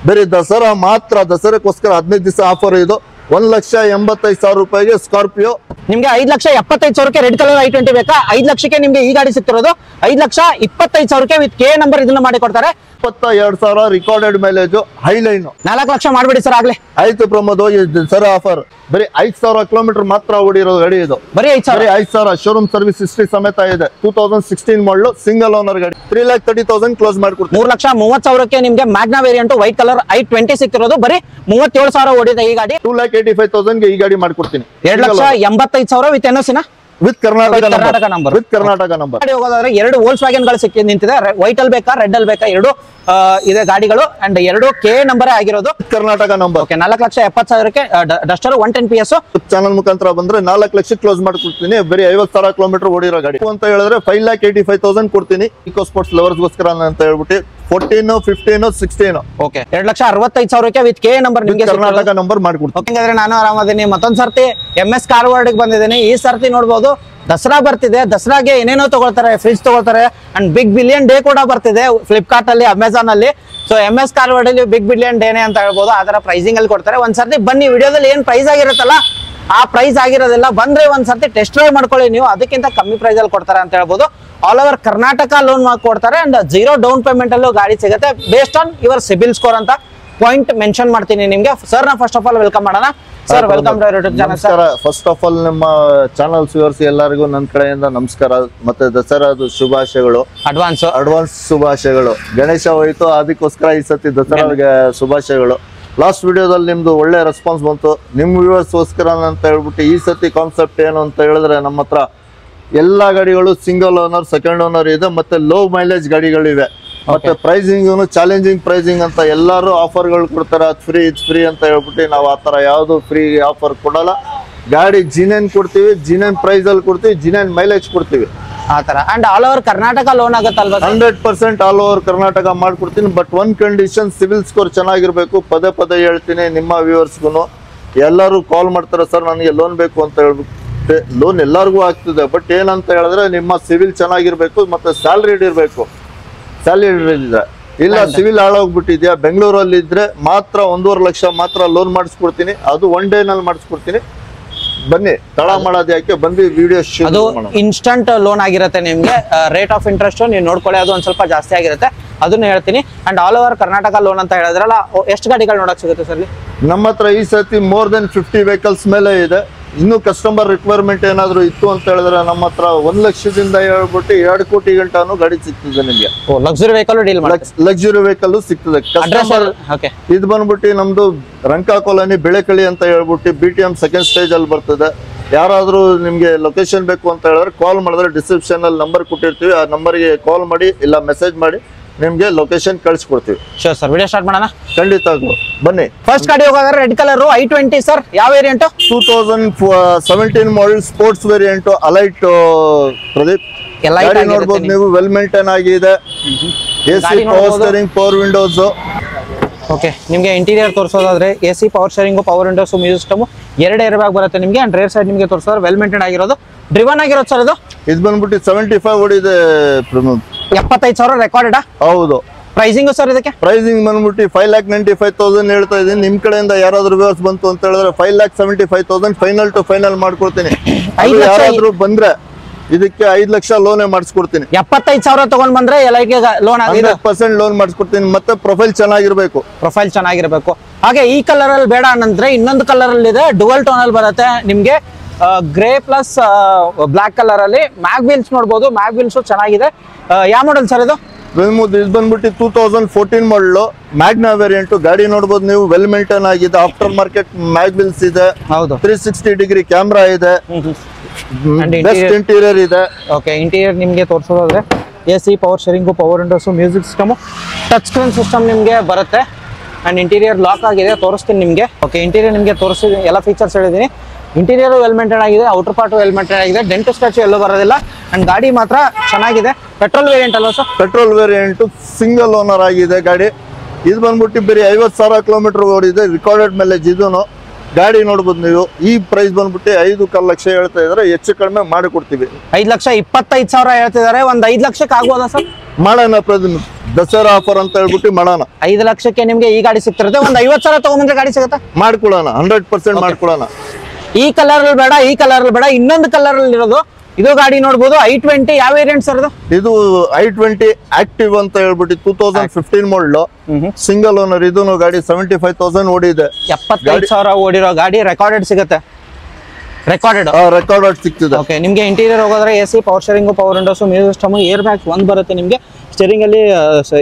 ಬೇರೆ ದಸರಾ ಮಾತ್ರ, ದಸರಾಕ್ಕೋಸ್ಕರ 15 ದಿವಸ ಆಫರ್ ಇದು. 1,85,000 ರೂಪಾಯಿಗೆ ಸ್ಕಾರ್ಪಿಯೋ. ನಿಮ್ಗೆ 5,75,000ಕ್ಕೆ ರೆಡ್ ಕಲರ್ i20 ಬೇಕಾ? 5 ಲಕ್ಷಕ್ಕೆ ನಿಮ್ಗೆ ಈ ಗಾಡಿ ಸಿಗ್ತಿರೋದು 5,25,000ಕ್ಕೆ ವಿತ್ ಕೆ ನಂಬರ್ ಇದನ್ನ ಮಾಡಿ ಕೊಡ್ತಾರೆ. 22,000 ರಿಕಾರ್ಡೆಡ್ ಮೈಲೇಜ್, ಹೈಲೈನ್. 4 ಲಕ್ಷ ಮಾಡ್ಬಿಡಿ ಸರ್ ಆಗ್ಲೇ. ಆಯ್ತು ಪ್ರಮೋದ್, ದಸರಾ ಆಫರ್ ಬರೀ 5,000 ಕಿಲೋಮೀಟರ್ ಮಾತ್ರ ಓಡಿರೋ ಗಾಡಿ ಇದು. ಬರೀ 5,000 ಶೋರೂಮ್ ಸರ್ವಿಸ್ ಹಿಸ್ಟ್ರಿ ಸಮೇತ ಇದೆ. 2016 ಮಾಡಲು ಸಿಂಗಲ್ ಓನರ್ ಗಾಡಿ. 3,30,000 ಕ್ಲೋಸ್ ಮಾಡ್ಕೊಡ್ತೀವಿ. 3,30,000ಕ್ಕೆ ನಿಮ್ಗೆ Magna variant white colour i20 ಸಿಗ್ತಿರೋದು ಬರೀ 37,000 ಓಡಿದೆ ಈ ಗಾಡಿ. 2,85,000ಗೆ ಈ ಗಾಡಿ ಮಾಡ್ಕೊಡ್ತೀನಿ. 2,85,000 ವಿತ್ ಎನ್ಒಸಿನ ವಿತ್ ಕರ್ನಾಟಕ ನಂಬರ್. ಗಾಡಿ ಹೋಗೋದಾದ್ರೆ 2 ವೋಲ್ಕ್ಸ್ವ್ಯಾಗನ್ ಗಳು ಸಿಕ್ಕಿ ನಿಂತಿದೆ. ವೈಟ್ ಅಲ್ಲಿ ಬೇಕಾ ರೆಡ್ ಅಲ್ಲಿ ಬೇಕಾ? 2 ಇದೆ ಗಾಡಿಗಳು ಅಂಡ್ 2 ಕೆ ನಂಬರ್ ಆಗಿರೋದು, ಕರ್ನಾಟಕ ನಂಬರ್. ಓಕೆ. 4,70,000ಕ್ಕೆ ಡಸ್ಟರ್ 110 PS ಚಾನಲ್ ಮುಖಾಂತರ ಬಂದ್ರೆ 4 ಲಕ್ಷ ಕ್ಲೋಸ್ ಮಾಡ್ಕೊಡ್ತೀನಿ. ಬರೀ 50,000 ಕಿಲೋಮೀಟರ್ ಓಡಿರೋ ಗಾಡಿ ಅಂತ ಹೇಳಿದ್ರೆ 5,85,000 ಕೊಡ್ತೀನಿ. ಇಕೋ ಸ್ಪೋರ್ಟ್ಸ್ ಲವರ್ಸ್ಗೋಸ್ಕರ ಅಂತ ಹೇಳ್ಬಿಟ್ಟು 14, 15, 16 ಓಕೆ. 2,65,000ಕ್ಕೆ ವಿತ್ ಕೆ ನಂಬರ್ ನಿಮಗೆ ಕರ್ನಾಟಕ ನಂಬರ್ ಮಾಡ್ಕೊಡ್ತೀನಿ. ಹಾಗಾದ್ರೆ ನಾನು ಆರಾಮದೀನಿ. ಮತ್ತೊಂದ್ ಸರ್ತಿ MS ಕಾರ್ವಾರ್ಡ್ ಬಂದಿದ್ದೀನಿ. ಈ ಸರ್ತಿ ನೋಡ್ಬೋದು ದಸರಾ ಬರ್ತಿದೆ. ದಸರಾಗೆ ಏನೇನೋ ತಗೊಳ್ತಾರೆ, ಫ್ರಿಜ್ ತಗೊಳ್ತಾರೆ ಅಂಡ್ ಬಿಗ್ ಬಿಲಿಯನ್ ಡೇ ಕೂಡ ಬರ್ತಿದೆ ಫ್ಲಿಪ್ಕಾರ್ಟ್ ಅಲ್ಲಿ, ಅಮೆಜಾನ್ ಅಲ್ಲಿ. ಸೊ MS ಕಾರ್ವಾರ್ಡ್ ಅಲ್ಲಿ ಬಿಗ್ ಬಿಲಿಯನ್ ಡೇನೆ ಅಂತ ಹೇಳ್ಬೋದು. ಅದರ ಪ್ರೈಸಿಂಗ್ ಅಲ್ಲಿ ಕೊಡ್ತಾರೆ. ಒಂದ್ಸರ್ತಿ ಬನ್ನಿ, ವಿಡಿಯೋದಲ್ಲಿ ಏನ್ ಪ್ರೈಸ್ ಆಗಿರುತ್ತಲ್ಲ ಆ ಪ್ರೈಸ್ ಆಗಿರೋದಿಲ್ಲ. ಬಂದ್ರೆ ಒಂದ್ಸರ್ತಿ ಟೆಸ್ಟ್ ಡ್ರೈವ್ ಮಾಡ್ಕೊಳ್ಳಿ ನೀವು, ಅದಕ್ಕಿಂತ ಕಮ್ಮಿ ಪ್ರೈಸ್ ಅಲ್ಲಿ ಕೊಡ್ತಾರೆ ಅಂತ ಹೇಳ್ಬೋದು. ಆಲ್ ಓವರ್ ಕರ್ನಾಟಕ ಲೋನ್ ಕೊಡ್ತಾರೆ ಅಂಡ್ 0 ಡೌನ್ ಪೇಮೆಂಟ್ ಅಲ್ಲೂ ಗಾಡಿ ಸಿಗುತ್ತೆ based on your CIBIL score ಅಂತ ಪಾಯಿಂಟ್ ಮೆನ್ಷನ್ ಮಾಡ್ತೀನಿ ನಿಮ್ಗೆ. ಸರ್, ನಾ ಫಸ್ಟ್ ಆಫ್ ಆಲ್ ವೆಲ್ಕಮ್ ಮಾಡೋಣ. Sir, welcome to YouTube channel. Sir, first of all ನಿಮ್ಮ ಚಾನಲ್ ವ್ಯೂವರ್ಸ್ ಎಲ್ಲರಿಗೂ ನನ್ನ ಕಡೆಯಿಂದ ನಮಸ್ಕಾರ. ಮತ್ತೆ ದಸರಾದ ಶುಭಾಶಯಗಳು, ಅಡ್ವಾನ್ಸ್ ಶುಭಾಶಯಗಳು. ಗಣೇಶ ಹೋಯ್ತು, ಅದಕ್ಕೋಸ್ಕರ ಈ ಸತಿ ದಸರಾಗೆ ಶುಭಾಶಯಗಳು. ಲಾಸ್ಟ್ ವಿಡಿಯೋದಲ್ಲಿ ನಿಮ್ದು ಒಳ್ಳೆ ರೆಸ್ಪಾನ್ಸ್ ಬಂತು. ನಿಮ್ಮ ವ್ಯೂವರ್ಸ್ಗೋಸ್ಕರ ಅಂತ ಹೇಳ್ಬಿಟ್ಟು ಈ ಸತಿ ಕಾನ್ಸೆಪ್ಟ್ ಏನು ಅಂತ ಹೇಳಿದ್ರೆ, ನಮ್ಮ ಹತ್ರ ಎಲ್ಲಾ ಗಾಡಿಗಳು ಸಿಂಗಲ್ ಓನರ್, ಸೆಕೆಂಡ್ ಓನರ್ ಇದೆ, ಮತ್ತೆ ಲೋ ಮೈಲೇಜ್ ಗಾಡಿಗಳಿವೆ. ಮತ್ತೆ ಪ್ರೈಸಿಂಗ್ ಚಾಲೆಂಜಿಂಗ್ ಪ್ರೈಸಿಂಗ್ ಅಂತ ಎಲ್ಲರೂ ಆಫರ್ಗಳು ಕೊಡ್ತಾರೆ. ಅದು ಫ್ರೀ, ಇದು ಫ್ರೀ ಅಂತ ಹೇಳ್ಬಿಟ್ಟು ನಾವು ಆ ಥರ ಯಾವುದು ಫ್ರೀ ಆಫರ್ ಕೊಡಲ್ಲ. ಗಾಡಿ ಜಿನೇನ್ ಕೊಡ್ತೀವಿ, ಜಿನೇನ್ ಪ್ರೈಸ್ ಅಲ್ಲಿ ಕೊಡ್ತೀವಿ, ಜಿನೇನ್ ಮೈಲೇಜ್ ಕೊಡ್ತೀವಿ ಆ ತರ. And all over Karnataka loan ಆಗುತ್ತಲ್ವಾ? 100% ಆಲ್ ಓವರ್ ಕರ್ನಾಟಕ ಮಾಡ್ಕೊಡ್ತೀನಿ. But one condition, CIBIL score ಚೆನ್ನಾಗಿರ್ಬೇಕು. ಪದೇ ಹೇಳ್ತೀನಿ ನಿಮ್ಮ ವ್ಯೂವರ್ಸ್ಗೂ. ಎಲ್ಲರೂ ಕಾಲ್ ಮಾಡ್ತಾರೆ, ಸರ್ ನನಗೆ ಲೋನ್ ಬೇಕು ಅಂತ ಹೇಳ್ಬಿಟ್ಟು. ಲೋನ್ ಎಲ್ಲರಿಗೂ ಆಗ್ತದೆ, ಬಟ್ ಏನಂತ ಹೇಳಿದ್ರೆ ನಿಮ್ಮ ಸಿವಿಲ್ ಚೆನ್ನಾಗಿರ್ಬೇಕು, ಮತ್ತೆ ಸ್ಯಾಲ್ರಿಡ್ ಇರಬೇಕು. ಸ್ಯಾಲ್ರಿಡ್ ಇದ್ರೆ ಇಲ್ಲ, ಸಿವಿಲ್ ಹಾಳಾಗ್ಬಿಟ್ಟಿದ್ಯಾ, ಬೆಂಗಳೂರಲ್ಲಿ ಇದ್ರೆ ಮಾತ್ರ 1.5 ಲಕ್ಷ ಮಾತ್ರ ಲೋನ್ ಮಾಡಿಸ್ಕೊಡ್ತೀನಿ. ಅದು 1 ಡೇ ನಲ್ಲಿ ಮಾಡಿಸ್ಕೊಡ್ತೀನಿ. ಬನ್ನಿ, ತಡ ಮಾಡೋದು ಯಾಕೆ, ಬಂದು ವಿಡಿಯೋ ಅದು ಇನ್ಸ್ಟಂಟ್ ಲೋನ್ ಆಗಿರುತ್ತೆ. ನಿಮ್ಗೆ ರೇಟ್ ಆಫ್ ಇಂಟ್ರೆಸ್ಟ್ ನೀವು ನೋಡ್ಕೊಳ್ಳಿ, ಅದು ಒಂದ್ ಸ್ವಲ್ಪ ಜಾಸ್ತಿ ಆಗಿರುತ್ತೆ, ಅದನ್ನ ಹೇಳ್ತೀನಿ. And all over Karnataka loan ಅಂತ ಹೇಳಿದ್ರಲ್ಲ, ಎಷ್ಟು ಗಾಡಿಗಳು ನೋಡಕ್ ಸಿಗುತ್ತೆ ಸರ್? ನಮ್ಮ ಹತ್ರ ಈ ಸತಿ ಮೋರ್ ದೆನ್ 50 ವೆಹಿಕಲ್ಸ್ ಮೇಲೆ ಇದೆ. ಇನ್ನು ಕಸ್ಟಮರ್ ರಿಕ್ವೈರ್ಮೆಂಟ್ ಏನಾದ್ರು ಇತ್ತು ಅಂತ ಹೇಳಿದ್ರೆ ನಮ್ಮ ಹತ್ರ 1 ಲಕ್ಷದಿಂದ ಹೇಳ್ಬಿಟ್ಟು 2 ಕೋಟಿ ಗಂಟನೂ ಗಾಡಿ ಸಿಗ್ತದೆ ನಿಮ್ಗೆ. Luxury vehicle deal luxury vehicle ಸಿಗ್ತದೆ. ಇದು ಬಂದ್ಬಿಟ್ಟು ನಮ್ದು ರಂಕಾ ಕಾಲೋನಿ ಬೆಳೆಕಳಿ ಅಂತ ಹೇಳ್ಬಿಟ್ಟು BTM ಸೆಕೆಂಡ್ ಸ್ಟೇಜ್ ಅಲ್ಲಿ ಬರ್ತದೆ. ಯಾರಾದ್ರೂ ನಿಮ್ಗೆ ಲೊಕೇಶನ್ ಬೇಕು ಅಂತ ಹೇಳಿದ್ರೆ ಕಾಲ್ ಮಾಡಿದ್ರೆ ಡಿಸ್ಕ್ರಿಪ್ಷನ್ ಅಲ್ಲಿ ನಂಬರ್ ಕೊಟ್ಟಿರ್ತೀವಿ. ಆ ನಂಬರ್ಗೆ ಕಾಲ್ ಮಾಡಿ ಇಲ್ಲ ಮೆಸೇಜ್ ಮಾಡಿ ನಿಮ್ಗೆ ಲೊಕೇಶನ್ ಕಳಿಸ್ಕೊಡ್ತೀವಿ. ಶೋರ್ ಸರ್, ವಿಡಿಯೋ ಸ್ಟಾರ್ಟ್ ಮಾಡೋಣ. ಖಂಡಿತ ಬನ್ನಿ. ಫಸ್ಟ್ ಗಾಡಿ ಹೋಗೋದ್ರೆ ರೆಡ್ ಕಲರ್ i20 ಸರ್. ಯಾವ variant? 2017 model sports variant Elite. Pradeep, ಗಾಡಿ ನೋಡಬಹುದು ನೀವು, ವೆಲ್ ಮೇಂಟೈನ್ ಆಗಿದೆ. AC power steering, power windows. Okay, ನಿಮಗೆ ಇಂಟೀರಿಯರ್ ತೋರಿಸೋದಾದ್ರೆ AC power steering, power windows, music system 2 air bag ಬರುತ್ತೆ ನಿಮಗೆ. ಅಂಡ್ ರೇರ್ ಸೈಡ್ ನಿಮಗೆ ತೋರಿಸೋದ್ರೆ ವೆಲ್ ಮೇಂಟೈನ್ ಆಗಿರೋದು, ಡ್ರಿವನ್ ಆಗಿರೋದು ಸರ್. ಇದು ಬಂದ್ಬಿಟ್ಟು 75 ಓಡಿದೆ. 75,000 ರೆಕಾರ್ಡೆಡ್. ಹೌದು. ಪ್ರೈಸಿಂಗ್ ಸರ್ ಇದಕ್ಕೆ? ಪ್ರೈಸಿಂಗ್ ಬಂದ್ಬಿಟ್ಟು 5,95,000 ಹೇಳ್ತಾ ಇದೀನಿ. ನಿಮ್ ಕಡೆಯಿಂದ ಯಾರಾದ್ರೂ ವ್ಯೂವರ್ಸ್ ಬಂತು ಅಂತ ಹೇಳಿದ್ರೆ 5,75,000 ಫೈನಲ್ ಟು ಫೈನಲ್ ಮಾಡ್ಕೊಡ್ತೀನಿ. ಯಾರಾದ್ರೂ ಬಂದ್ರೆ ಇದಕ್ಕೆ 5 ಲಕ್ಷ ಲೋನೇ ಮಾಡಿಸ್ಕೊಡ್ತೀನಿ. 75,000 ತಗೊಂಡ್ ಬಂದ್ರೆ ಎಲ್ಲರಿಗೆ ಲೋನ್ 100% ಲೋನ್ ಮಾಡಿಸ್ಕೊಡ್ತೀನಿ. ಮತ್ತೆ ಪ್ರೊಫೈಲ್ ಚೆನ್ನಾಗಿರ್ಬೇಕು. ಹಾಗೆ ಈ ಕಲರ್ ಅಲ್ಲಿ ಬೇಡ ಅಂದ್ರೆ ಇನ್ನೊಂದು ಕಲರ್ ಅಲ್ಲಿ ಇದೆ, ಡುವಲ್ ಟೋನ್ ಅಲ್ಲಿ ಬರುತ್ತೆ ನಿಮ್ಗೆ. ಗ್ರೇ ಪ್ಲಸ್ ಬ್ಲಾಕ್ ಕಲರ್ ಅಲ್ಲಿ ಮ್ಯಾಗ್ ವೀಲ್ಸ್ ನೋಡಬಹುದು. ಮ್ಯಾಗ್ ವೀಲ್ಸ್ ಚೆನ್ನಾಗಿದೆ. ಯಾವ ಮಾಡೆಲ್ ಸರ್ ಇದು? ಇದು ಬಂದ್ಬಿಟ್ಟು 2014 ಮಾಡಲು ಮ್ಯಾಗ್ನಾ ವೇರಿಯಂಟ್. ಗಾಡಿ ನೋಡಬಹುದು ನೀವು, ವೆಲ್ ಮೇಂಟೈನ್ ಆಗಿದೆ. ಆಫ್ಟರ್ ಮಾರ್ಕೆಟ್ ಮ್ಯಾಗ್ ವೀಲ್ಸ್ ಇದೆ. 360 ಡಿಗ್ರಿ ಕ್ಯಾಮ್ರಾ ಇದೆ. ಬೆಸ್ಟ್ ಇಂಟೀರಿಯರ್ ಇದೆ. ಓಕೆ, ಇಂಟೀರಿಯರ್ ನಿಮ್ಗೆ ತೋರಿಸೋದಾದ್ರೆ AC power steering, power windows, music system, touch screen system ನಿಮ್ಗೆ ಬರುತ್ತೆ. ಅಂಡ್ ಇಂಟೀರಿಯರ್ ಲಾಕ್ ಆಗಿದೆ, ತೋರಿಸ್ತೀನಿ ನಿಮ್ಗೆ. ಓಕೆ, ಇಂಟೀರಿಯರ್ ನಿಮ್ಗೆ ತೋರಿಸಿ ಎಲ್ಲ ಫೀಚರ್ಸ್ ಹೇಳಿದೀನಿ. ಇಂಟೀರಿಯರ್ ವೆಲ್ ಮೇಂಟೈನ್ ಆಗಿದೆ, ಔಟರ್ ಪಾರ್ಟ್ ವೆಲ್ ಮೇಂಟೈನ್ ಆಗಿದೆ. ಡೆಂಟ್ ಸ್ಕ್ರಾಚ್ ಎಲ್ಲೂ ಬರೋದಿಲ್ಲ. ಅಂಡ್ ಗಾಡಿ ಮಾತ್ರ ಚೆನ್ನಾಗಿದೆ. ಪೆಟ್ರೋಲ್ ವೇರಿಯಂಟ್ ಅಲ್ವಾ sir? Petrol variant, single owner ಆಗಿದೆ ಗಾಡಿ. ಇದು ಬಂದ್ಬಿಟ್ಟು ಬರೀ 50,000 ಕಿಲೋಮೀಟರ್ ಓಡಿದೆ. ರಿಕಾರ್ಡೆಡ್ ಮೈಲೇಜ್ ಇದೂನು. ಗಾಡಿ ನೋಡ್ಬೋದು ನೀವು. ಈ ಪ್ರೈಸ್ ಬಂದ್ಬಿಟ್ಟು 5.25 ಲಕ್ಷ ಹೇಳ್ತಾ ಇದಾರೆ. ಹೆಚ್ಚು ಕಡಿಮೆ ಮಾಡಿ ಕೊಡ್ತೀವಿ. 5,25,000 ಹೇಳ್ತಿದ್ದಾರೆ. ಒಂದ್ 5 ಲಕ್ಷಕ್ಕೆ ಆಗ್ಬೋದಾ ಸರ್? ಮಾಡೋಣ. ದಸರಾ ಆಫರ್ ಅಂತ ಹೇಳ್ಬಿಟ್ಟು ಮಾಡೋಣ. 5 ಲಕ್ಷಕ್ಕೆ ನಿಮ್ಗೆ ಈ ಗಾಡಿ ಸಿಗ್ತಿರುತ್ತೆ. ಒಂದ್ 50,000 ತಗೊಂಡ್ರೆ ಗಾಡಿ ಸಿಗುತ್ತಾ? ಮಾಡ್ಕೊಡೋಣ, 100% ಮಾಡ್ಕೊಡೋಣ. ಈ ಕಲರ್ ಅಲ್ಲಿ ಬೇಡ, ಈ ಕಲರ್ ಅಲ್ಲಿ ಬೇಡ, ಇನ್ನೊಂದು ಕಲರ್ ಅಲ್ಲಿ ಇರೋದು ಇದು ಗಾಡಿ ನೋಡಬಹುದು. i20 ಯಾವ ವೇರಿಯಂಟ್ ಸರ್ ಇದು? i20 ಆಕ್ಟಿವ್ ಅಂತ ಹೇಳ್ಬಿಟ್ಟು 2015 ಮಾಡಲ್, ಸಿಂಗಲ್ ಓನರ್. ಇದನ್ನು ಗಾಡಿ 75,000 ಓಡಿದೆ. 75,000 ಓಡಿರೋ ಗಾಡಿ ರೆಕಾರ್ಡೆಡ್ ಸಿಗುತ್ತೆ. ರೆಕಾರ್ಡೆಡ್ ಸಿಗ್ತದೆ. ಓಕೆ, ನಿಮ್ಗೆ ಇಂಟೀರಿಯರ್ ಹೋಗೋದ್ರೆ AC, power steering, power windows, music system, air bags ಒಂದು ಬರುತ್ತೆ ನಿಮ್ಗೆ. ಸ್ಟೇರಿಂಗ್ ಅಲ್ಲಿ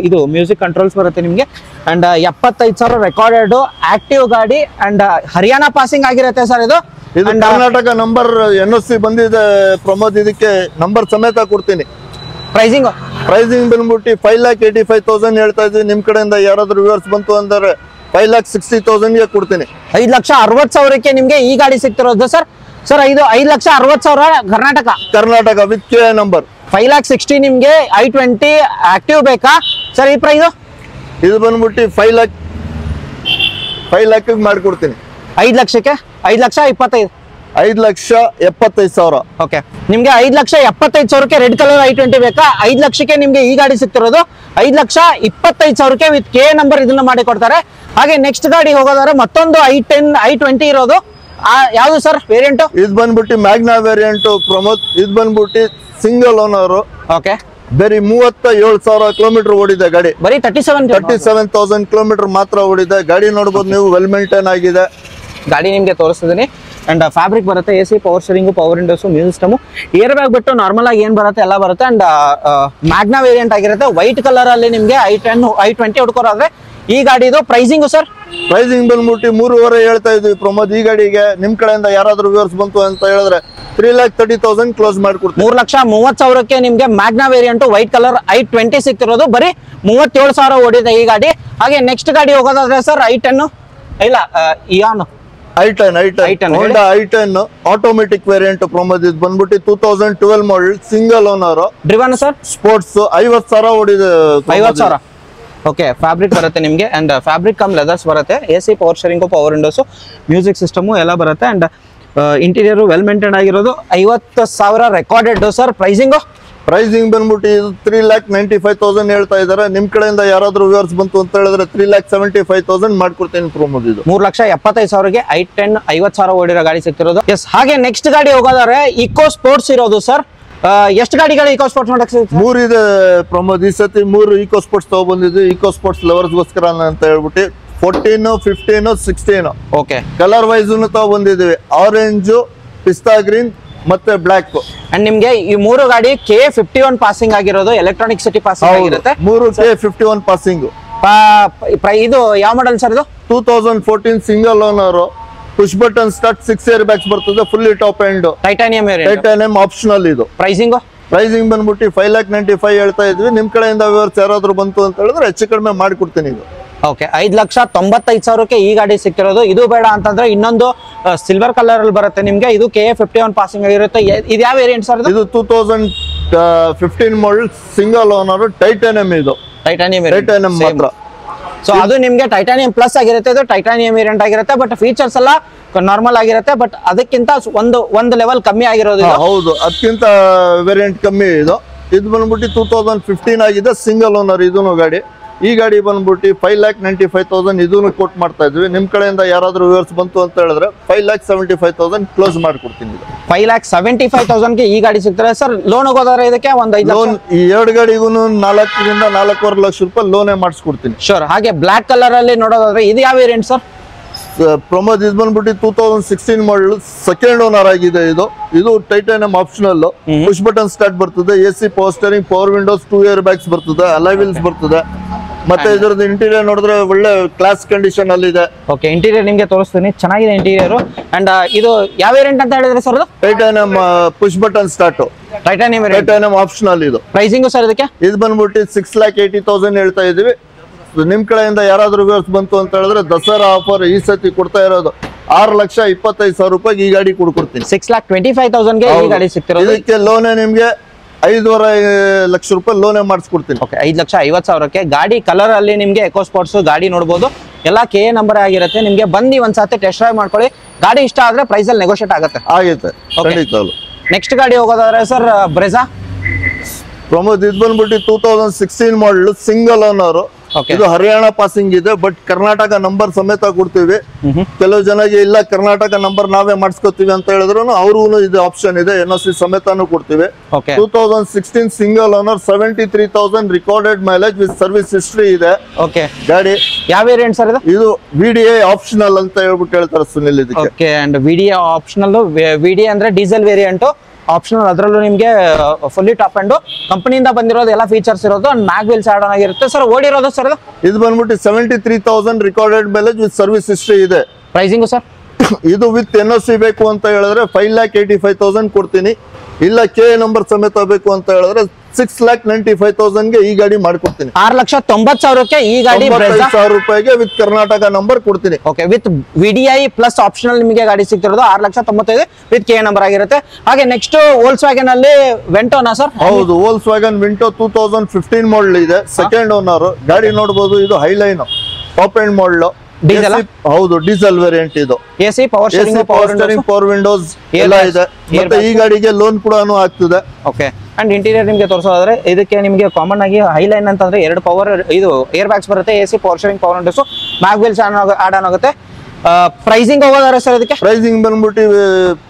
ಇದು ಮ್ಯೂಸಿಕ್ ಕಂಟ್ರೋಲ್ಸ್ ಬರುತ್ತೆ ನಿಮ್ಗೆ. ಅಂಡ್ 75,000 ರೆಕಾರ್ಡೆಡ್ ಆಕ್ಟಿವ್ ಗಾಡಿ. ಅಂಡ್ ಹರಿಯಾಣ ಪಾಸಿಂಗ್ ಆಗಿರುತ್ತೆ ಸರ್ ಇದು. ಕರ್ನಾಟಕ ನಂಬರ್ NOC ಬಂದಿದೆ ಪ್ರಮೋದ್. ಇದಕ್ಕೆ ನಂಬರ್ ಸಮೇತ ಕೊಡ್ತೀನಿ. ಪ್ರೈಸಿಂಗ್ ಬಂದ್ಬಿಟ್ಟು 5,85,000 ಹೇಳ್ತಾ ಇದ್ವಿ. ನಿಮ್ ಕಡೆಯಿಂದ ಯಾರಾದ್ರೂ ವ್ಯೂವರ್ಸ್ ಬಂತು ಅಂದ್ರೆ 5,60,000 ಕೊಡ್ತೀನಿ. 5,60,000ಕ್ಕೆ ನಿಮ್ಗೆ ಈ ಗಾಡಿ ಸಿಗ್ತಿರೋದು sir. 5,60,000 Karnataka with KA number. 5,60,000 ನಿಮ್ಗೆ i20 ಆಕ್ಟಿವ್ ಬೇಕಾ ಸರ್? ಈ ಪ್ರೈಸ್ ಇದು ಬಂದ್ಬಿಟ್ಟು 5 lakh ಮಾಡ್ಕೊಡ್ತೀನಿ. 5 ಲಕ್ಷಕ್ಕೆ 5,25,000. 5,75,000. ಓಕೆ, ನಿಮ್ಗೆ 5,75,000ಕ್ಕೆ ರೆಡ್ ಕಲರ್ i20 ಬೇಕಾ? 5 ಲಕ್ಷಕ್ಕೆ ನಿಮ್ಗೆ ಈ ಗಾಡಿ ಸಿಗ್ತಿರೋದು. 5,25,000ಕ್ಕೆ ವಿತ್ KA ನಂಬರ್ ಇದನ್ನ ಮಾಡಿ ಕೊಡ್ತಾರೆ. ಹಾಗೆ ನೆಕ್ಸ್ಟ್ ಗಾಡಿ ಹೋಗೋದಾದ್ರೆ ಮತ್ತೊಂದು i20 ಇರೋದು. ಯಾವ್ದು ಸರ್ ವೇರಿಯಂಟ್? ಇದು ಬಂದ್ಬಿಟ್ಟು ಮ್ಯಾಗ್ನಾ ವೇರಿಯಂಟ್ ಪ್ರಮೋದ್. ಇದು ಬಂದ್ಬಿಟ್ಟು ಸಿಂಗಲ್ ಓನರ್. ಓಕೆ, ಬರೀ 37,000 ಕಿಲೋಮೀಟರ್ ಓಡಿದೆ ಗಾಡಿ. ಬರೀ 37,000 ಕಿಲೋಮೀಟರ್ ಮಾತ್ರ ಓಡಿದೆ ಗಾಡಿ. ನೋಡಬಹುದು ನೀವು, ವೆಲ್ ಮೇಂಟೈನ್ ಆಗಿದೆ ಗಾಡಿ. ನಿಮ್ಗೆ ತೋರಿಸ್ತಿದ್ದೀನಿ. ಅಂಡ್ ಫ್ಯಾಬ್ರಿಕ್ ಬರುತ್ತೆ, AC, power steering, power windows, music system, air bag ಬಿಟ್ಟು ನಾರ್ಮಲ್ ಆಗಿ ಏನ್ ಬರುತ್ತೆ ಎಲ್ಲ ಬರುತ್ತೆ. ಅಂಡ್ ಮ್ಯಾಗ್ನಾ ವೇರಿಯಂಟ್ ಆಗಿರುತ್ತೆ. ವೈಟ್ ಕಲರ್ ಅಲ್ಲಿ ನಿಮ್ಗೆ i20 ಹುಡ್ಕೋರಾದ್ರೆ ಈ ಗಾಡಿದು ಪ್ರೈಸಿಂಗ್ ಸರ್? ಪ್ರೈಸಿಂಗ್ ಬಂದ್ಬಿಟ್ಟು 3.5 ಹೇಳ್ತಾ ಇದ್ವಿ ಪ್ರಮೋದ್. ಈ ಗಾಡಿಗೆ ನಿಮ್ ಕಡೆಯಿಂದ ಯಾರಾದ್ರೂ ವ್ಯೂವರ್ಸ್ ಬಂತು ಅಂತ ಹೇಳಿದ್ರೆ 3,30,000 ಕ್ಲೋಸ್ ಮಾಡ್ಕೊಡ್ತೀವಿ. 3,30,000ಕ್ಕೆ ನಿಮ್ಗೆ Magna variant white colour i20 ಸಿಗ್ತಿರೋದು. ಬರೀ 37,000 ಓಡಿದೆ ಈ ಗಾಡಿ. ಹಾಗೆ ನೆಕ್ಸ್ಟ್ ಗಾಡಿ ಹೋಗೋದಾದ್ರೆ ಸರ್ i10 ಇಲ್ಲ Eon i10 Honda i10 automatic variant Pramod. ಇದು ಬಂದ್ಬಿಟ್ಟು 2012 model, single owner, driven sir, sports. 50,000 ಓಡಿದೆ. 50,000. ಓಕೆ, ಫ್ಯಾಬ್ರಿಕ್ ಬರುತ್ತೆ ನಿಮ್ಗೆ. ಅಂಡ್ ಫ್ಯಾಬ್ರಿಕ್ ಕಮ್ ಲೆದರ್ಸ್ ಬರುತ್ತೆ. AC, power steering, power windows, music system ಎಲ್ಲ ಬರುತ್ತೆ. ಅಂಡ್ ಇಂಟೀರಿಯರ್ ವೆಲ್ ಮೇಂಟೈನ್ ಆಗಿರೋದು. 50,000 ರೆಕಾರ್ಡೆಡ್ ಸರ್. ಪ್ರೈಸಿಂಗ್ ಬಂದ್ಬಿಟ್ಟು ಇದು 3,95,000 ಹೇಳ್ತಾ ಇದಾರೆ. ನಿಮ್ ಕಡೆಯಿಂದ ಯಾರಾದ್ರೂ ವ್ಯೂವರ್ಸ್ ಬಂತು ಅಂತ ಹೇಳಿದ್ರೆ 3,75,000 ಮಾಡ್ಕೊಡ್ತೀನಿ ಪ್ರಮೋದ್. ಇದು 3,75,000ಗೆ i10 50,000 ಓಡಿರೋ ಗಾಡಿ ಸಿಗ್ತಿರೋದು. ಎಸ್, ಹಾಗೆ ನೆಕ್ಸ್ಟ್ ಗಾಡಿ ಹೋಗೋದಾದ್ರೆ ಇಕೋ ಸ್ಪೋರ್ಟ್ಸ್ ಇರೋದು ಸರ್. ಎಷ್ಟು ಗಾಡಿಗಳು ಇಕೋ ಸ್ಪೋರ್ಟ್ಸ್ ಮಾಡಕ್ಕೆ? 3 ಇದೆ ಪ್ರಮೋದ್. ಈ ಸತಿ 3 ಇಕೋ ಸ್ಪೋರ್ಟ್ಸ್ ತಗೊಬಂದಿದ್ವಿ. ಇಕೋ ಸ್ಪೋರ್ಟ್ಸ್ ಲವರ್ಸ್ಗೋಸ್ಕರ ಅಂತ ಹೇಳ್ಬಿಟ್ಟು 14, 15, 16. ಓಕೆ, ಕಲರ್ ವೈಸ್ ತಗೊಬಂದಿದ್ವಿ. ಆರೆಂಜ್, ಪಿಸ್ತಾ ಗ್ರೀನ್ ಮತ್ತೆ ಬ್ಲಾಕ್. ಅಂಡ್ ನಿಮ್ಗೆ ಈ 3 ಗಾಡಿ K51 ಪಾಸಿಂಗ್ ಆಗಿರೋದು. ಎಲೆಕ್ಟ್ರಾನಿಕ್ ಸಿಟಿ ಪಾಸಿಂಗ್ ಆಗಿರುತ್ತೆ. 3 K51 ಪಾಸಿಂಗ್. ಇದು ಯಾವ ಮಾಡೆಲ್ ಸರ್? ಇದು 2014 single owner, push button start, 6 air bags ಬರ್ತದೆ, fully top end, Titanium optional. ಇದು ಪ್ರೈಸಿಂಗ್ ಬಂದ್ಬಿಟ್ಟು 5,95,000 ಹೇಳ್ತಾ ಇದ್ವಿ. ನಿಮ್ ಕಡೆಯಿಂದ ವ್ಯೂವರ್ಸ್ ಯಾರಾದ್ರೂ ಬಂತು ಅಂತ ಹೇಳಿದ್ರೆ ಹೆಚ್ಚು ಕಡಿಮೆ ಮಾಡಿಕೊಡ್ತೀನಿ. ಇದು ಓಕೆ, 5,95,000ಕ್ಕೆ ಈ ಗಾಡಿ ಸಿಕ್ಕಿರೋದು. ಇದು ಬೇಡ ಅಂತಂದ್ರೆ ಇನ್ನೊಂದು ಸಿಲ್ವರ್ ಕಲರ್ ಅಲ್ಲಿ ಬರುತ್ತೆ ನಿಮ್ಗೆ. ಇದು K51 ಪಾಸಿಂಗ್ ಆಗಿರುತ್ತೆ. ಇದು ಯಾವ ವೇರಿಯಂಟ್ ಸರ್? ಇದು 2015 ಮಾಡಲ್, ಸಿಂಗಲ್ ಓನರ್, ಟೈಟಾನಿಯಂ. ಇದು ಟೈಟಾನಿಯಂ ಮಾತ್ರ. ಸೊ ಅದು ನಿಮ್ಗೆ ಟೈಟಾನಿಯಂ ಪ್ಲಸ್ ಆಗಿರುತ್ತೆ. ಇದು ಟೈಟಾನಿಯಂ ವೇರಿಯಂಟ್ ಆಗಿರುತ್ತೆ. ಬಟ್ ಫೀಚರ್ಸ್ ಎಲ್ಲ ನಾರ್ಮಲ್ ಆಗಿರುತ್ತೆ. ಬಟ್ ಅದಕ್ಕಿಂತ ಒಂದು ಲೆವೆಲ್ ಕಮ್ಮಿ ಆಗಿರೋದು. ಹೌದು, ಅದಕ್ಕಿಂತ ವೇರಿಯಂಟ್ ಕಮ್ಮಿ. ಇದು ಬಂದ್ಬಿಟ್ಟು 2015 ಆಗಿದೆ, ಸಿಂಗಲ್ ಓನರ್. ಇದೂನು ಗಾಡಿ. ಈ ಗಾಡಿ ಬಂದ್ಬಿಟ್ಟು 5,95,000 ಇದನ್ನು ಕೋಟ್ ಮಾಡ್ತಾ ಇದ್ವಿ. ನಿಮ್ ಕಡೆಯಿಂದ ಯಾರಾದ್ರೂ ವ್ಯೂವರ್ಸ್ ಬಂತು ಅಂತ ಹೇಳಿದ್ರೆ 5,75,000 ಕ್ಲೋಸ್ ಮಾಡ್ಕೊಡ್ತೀನಿ. 5,75,000ಗೆ ಈ ಗಾಡಿ ಸಿಗ್ತಾರೆ ಸರ್. ಲೋನ್ ಹೋಗೋದಾದ್ರೆ ಇದಕ್ಕೆ ಒಂದು 5 ಲೋನ್, ಈ 2 ಗಾಡಿಗೂ 4,000 ರಿಂದ 4.25 ಲಕ್ಷ ರೂಪಾಯಿ ಲೋನೇ ಮಾಡಿಸ್ಕೊಡ್ತೀನಿ. ಶೋರ್. ಹಾಗೆ ಬ್ಲಾಕ್ ಕಲರ್ ಅಲ್ಲಿ ನೋಡೋದಾದ್ರೆ ಇದು ಯಾವ ವೇರಿಯಂಟ್ ಸರ್? ಪ್ರಮೋದ್, ಇದು ಬಂದ್ಬಿಟ್ಟು 2016 ಮಾಡಲ್, ಸೆಕೆಂಡ್ ಓನರ್ ಆಗಿದೆ. ಇದು titanium optional, push button start ಬರ್ತದೆ, AC, power steering, power Windows, 2 air bags ಬರ್ತದೆ, ಅಲಾಯ್ ವೀಲ್ಸ್ ಬರ್ತದೆ. ಮತ್ತೆ ಇದರದ್ದು ಇಂಟೀರಿಯರ್ ನೋಡಿದ್ರೆ ಒಳ್ಳೆ ಕ್ಲಾಸ್ ಕಂಡೀಷನ್ ಅಲ್ಲಿ ಇದೆ. ಓಕೆ, ಇಂಟೀರಿಯರ್ ನಿಮ್ಗೆ ತೋರಿಸ್ತೀನಿ. ಚೆನ್ನಾಗಿದೆ ಇಂಟೀರಿಯರ್. ಅಂಡ್ ಇದು ಯಾವ ವೇರಿಯಂಟ್ ಅಂತ ಹೇಳಿದ್ರೆ sir? Titanium push button start, titanium optional. ಇದು ಪ್ರೈಸಿಂಗ್ ಸರ್ ಇದಕ್ಕೆ? ಇದು ಬಂದ್ಬಿಟ್ಟು 6,80,000 ಹೇಳ್ತಾ ಇದೀವಿ. ನಿಮ್ ಕಡೆಯಿಂದ ಯಾರಾದ್ರೂ ವ್ಯೂವರ್ಸ್ ಬಂತು ಅಂತ ಹೇಳಿದ್ರೆ ದಸರಾ ಆಫರ್ ಈ ಸತಿ ಕೊಡ್ತಾ ಇರೋದು 6,25,000 ರೂಪಾಯಿ ಈ ಗಾಡಿ ಕೊಡ್ಕೊಡ್ತೀನಿ. 6,25,000ಗೆ ಈ ಗಾಡಿ ಸಿಗ್ತಿರೋದು. ಇದಕ್ಕೆ ಲೋನೇ ನಿಮ್ಗೆ 5.5 ಲಕ್ಷ ರೂಪಾಯಿ ಲೋನೇ ಮಾಡಿಸ್ಕೊಡ್ತೀನಿ. ಓಕೆ, 5,50,000ಕ್ಕೆ ಗಾಡಿ. ಕಲರ್ ಅಲ್ಲಿ ನಿಮ್ಗೆ ಎಕೋ ಸ್ಪೋರ್ಟ್ಸ್ ಗಾಡಿ ನೋಡಬಹುದು. ಎಲ್ಲ KA ನಂಬರ್ ಆಗಿರುತ್ತೆ. ನಿಮ್ಗೆ ಬಂದು ಒಂದ್ಸತಿ ಟೆಸ್ಟ್ ಡ್ರೈವ್ ಮಾಡ್ಕೊಳ್ಳಿ. ಗಾಡಿ ಇಷ್ಟ ಆದ್ರೆ ಪ್ರೈಸ್ ಅಲ್ಲಿ ನೆಗೋಷಿಯೇಟ್ ಆಗುತ್ತೆ. ಆಗುತ್ತೆ. ನೆಕ್ಸ್ಟ್ ಗಾಡಿ ಹೋಗೋದಾದ್ರೆ ಸರ್ ಬ್ರೆಜಾ. ಪ್ರಮೋದ್ ಇದು ಬಂದ್ಬಿಟ್ಟು 2016 ಮಾಡಲ್ ಸಿಂಗಲ್ ಓನರ್. ಇದು ಹರಿಯಾಣ ಪಾಸಿಂಗ್ ಇದೆ, ಬಟ್ ಕರ್ನಾಟಕ ನಂಬರ್ ಸಮೇತ ಕೊಡ್ತೀವಿ. ಕೆಲವು ಜನಗೆ ಇಲ್ಲ ಕರ್ನಾಟಕ ನಂಬರ್ ನಾವೇ ಮಾಡಿಸ್ಕೊತೀವಿ ಅಂತ ಹೇಳಿದ್ರು ಅವ್ರಿಗೂ ಇದು ಆಪ್ಷನ್ ಇದೆ, NOC ಸಮೇತನೂ ಕೊಡ್ತೀವಿ. 2016 single owner, 73,000 recorded mileage with service history ಇದೆ ಗಾಡಿ. ಯಾವ ವೇರಿಯಂಟ್ ಸರ್ ಇದು VDI ಆಪ್ಷನಲ್ ಅಂತ ಹೇಳ್ಬಿಟ್ಟು ಹೇಳ್ತಾರೆ ಸುನಿಲ್ ಇದಕ್ಕೆ. Okay, and VDI optional. VDI ಅಂದ್ರೆ ಡೀಸೆಲ್ ವೇರಿಯಂಟ್ ಆಪ್ಷನಲ್, ಅದರಲ್ಲೂ ನಿಮಗೆ ಫುಲ್ಲಿ ಟಾಪ್ ಅಂಡ್ ಕಂಪನಿಯಿಂದ ಬಂದಿರೋದು ಎಲ್ಲ ಫೀಚರ್ಸ್ ಇರೋದು. ಮ್ಯಾಗ್ ವೀಲ್ಸ್ ಆಡ್ ಆನ್ ಆಗಿರುತ್ತೆ ಸರ್. ಓಡಿರೋದು ಸರ್ ಇದು ಬಂದ್ಬಿಟ್ಟು 73,000 recorded mileage with service history ಇದೆ. ಪ್ರೈಸಿಂಗು ಸರ್ ಇದು ವಿತ್ NOC ಬೇಕು ಅಂತ ಹೇಳಿದ್ರೆ 5,85,000 ಕೊಡ್ತೀನಿ. ಇಲ್ಲ ಕೆ ನಂಬರ್ ಸಮೇತ ಬೇಕು ಅಂತ ಹೇಳಿದ್ರೆ 6,95,000 ಈ ಗಾಡಿ ಮಾಡ್ಕೊಡ್ತೀನಿ. 6,90,000 ಈ ಗಾಡಿ, 5,000 ರೂಪಾಯಿಗೆ ವಿತ್ ಕರ್ನಾಟಕ ನಂಬರ್ ಕೊಡ್ತೀನಿ. Okay, with VDI plus optional ನಿಮಗೆ ಗಾಡಿ ಸಿಗ್ತಿರೋದು 6,95,000 ವಿತ್ ಕೆ ನಂಬರ್ ಆಗಿರುತ್ತೆ. ಹಾಗೆ ನೆಕ್ಸ್ಟ್ ವೋಲ್ಸ್ ವ್ಯಾಗನ್ ಅಲ್ಲಿ ವೆಂಟೋನಾ ಸರ್? ಹೌದು, ವೋಲ್ಸ್ ವ್ಯಾಗನ್ ವಿಂಟೋ 2015 ಮಾಡಲ್ ಇದೆ, ಸೆಕೆಂಡ್ ಓನರ್. ಗಾಡಿ ನೋಡಬಹುದು, ಇದು Highline top end model. Diesel? ಹೌದು, ಡೀಸೆಲ್ ವೇರಿಯಂಟ್ ಇದು. AC power steering, power Windows ಎಲ್ಲ ಇದೆ. ಮತ್ತೆ ಈ ಗಾಡಿಗೆ ಲೋನ್ ಕೂಡ ಆಗ್ತದೆ. ಓಕೆ, ಅಂಡ್ ಇಂಟೀರಿಯರ್ ನಿಮಗೆ ತೋರಿಸೋದಾದ್ರೆ ಇದಕ್ಕೆ ನಿಮಗೆ ಕಾಮನ್ ಆಗಿ ಹೈಲೈನ್ ಅಂತಂದ್ರೆ 2 ಪವರ್ ಇದು ಏರ್ ಬ್ಯಾಗ್ಸ್ ಬರುತ್ತೆ, AC power steering, power windows, mag wheels add on ಆಗುತ್ತೆ. ಪ್ರೈಸಿಂಗ್ ಹೋಗೋದಾರೆ ಸರ್ ಇದಕ್ಕೆ? ಪ್ರೈಸಿಂಗ್ ಬಂದ್ಬಿಟ್ಟು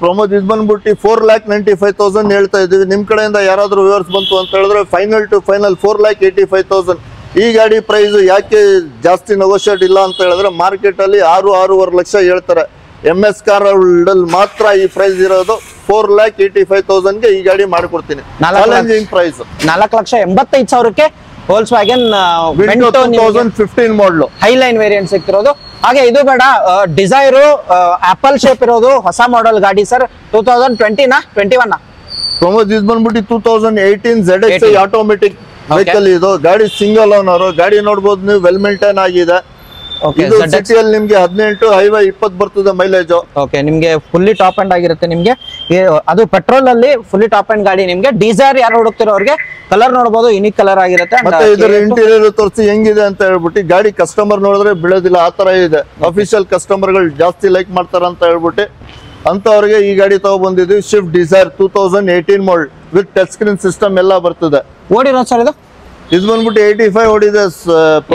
ಪ್ರಮೋದ್ ಇದು ಬಂದ್ಬಿಟ್ಟು 4,95,000 ಹೇಳ್ತಾ ಇದೀವಿ. ನಿಮ್ ಕಡೆಯಿಂದ ಯಾರಾದ್ರೂ ವ್ಯೂವರ್ಸ್ ಬಂತು ಅಂತ ಹೇಳಿದ್ರೆ ಫೈನಲ್ ಟು ಫೈನಲ್ 4,85,000. ಈ ಗಾಡಿ ಪ್ರೈಸ್ ಯಾಕೆ ಜಾಸ್ತಿ ನೆಗೋಷಿಯೇಟ್ ಇಲ್ಲ ಅಂತ ಹೇಳಿದ್ರೆ ಮಾರ್ಕೆಟ್ ಅಲ್ಲಿ 6-6.5 ಲಕ್ಷ ಹೇಳ್ತಾರೆ. MS ಕಾರ್ ಅಲ್ಲಿ ಮಾತ್ರ ಈ ಪ್ರೈಸ್ ಇರೋದು 4,85,000 ಈ ಗಾಡಿ ಮಾಡ್ಕೊಡ್ತೀನಿ. ಚಾಲೆಂಜಿಂಗ್ ಪ್ರೈಸ್ 4,85,000 ವೋಲ್ಸ್ ವ್ಯಾಗನ್ 2015 ಮಾಡಲ್ ಹೈಲೈನ್ ವೇರಿಯಂಟ್ ಸಿಗ್ತಿರೋದು. ಹಾಗೆ ಇದು ಬೇಡ, ಡಿಸೈರ್ ಆಪಲ್ ಶೇಪ್ ಇರೋದು ಹೊಸ ಮಾಡೆಲ್ ಗಾಡಿ ಸರ್. 2020 ಪ್ರಮೋದ್ ಇದು ಬಂದ್ಬಿಟ್ಟು 2018 ZXi ಆಟೋಮೆಟಿಕ್ ವೆಹಿಕಲ್. ಇದು ಗಾಡಿ ಸಿಂಗಲ್ ಓನರ್. ಗಾಡಿ ನೋಡಬಹುದು ನೀವು, ವೆಲ್ ಮೇಂಟೈನ್ ಆಗಿದೆ. ಇದು ಸಿಟಿಯಲ್ಲಿ ನಿಮ್ಗೆ 18 ಹೈವೇ 20 ಬರ್ತದೆ ಮೈಲೇಜ್. ಓಕೆ, ನಿಮ್ಗೆ ಫುಲ್ಲಿ ಟಾಪ್ ಅಂಡ್ ಆಗಿರುತ್ತೆ. ನಿಮ್ಗೆ ಅದು ಪೆಟ್ರೋಲ್ ಅಲ್ಲಿ ಫುಲ್ಲಿ ಟಾಪ್ ಅಂಡ್ ಗಾಡಿ. ನಿಮ್ಗೆ ಡೀಸೈರ್ ಯಾರು ಹುಡುಕ್ತಿರೋ ಅವ್ರಿಗೆ ಕಲರ್ ನೋಡಬಹುದು, ಯುನಿಕ್ ಕಲರ್ ಆಗಿರುತ್ತೆ. ಮತ್ತೆ ಇದರ ಇಂಟೀರಿಯರ್ ತೋರಿಸಿ ಹೆಂಗಿದೆ ಅಂತ ಹೇಳ್ಬಿಟ್ಟು ಗಾಡಿ ಕಸ್ಟಮರ್ ನೋಡಿದ್ರೆ ಬೀಳೋದಿಲ್ಲ, ಆ ತರ ಇದೆ. ಅಫಿಷಿಯಲ್ ಕಸ್ಟಮರ್ ಗಳು ಜಾಸ್ತಿ ಲೈಕ್ ಮಾಡ್ತಾರ ಅಂತ ಹೇಳ್ಬಿಟ್ಟು ಅಂತವ್ರಿಗೆ ಈ ಗಾಡಿ ತಗೊಬಂದಿದ್ವಿ. Swift Dzire 2018 model with touch screen system ಎಲ್ಲ ಬರ್ತದೆ. ಓಡಿರೋ ಸರ್ ಇದು? ಇದು ಬಂದ್ಬಿಟ್ಟು 85 ಓಡಿದೆ.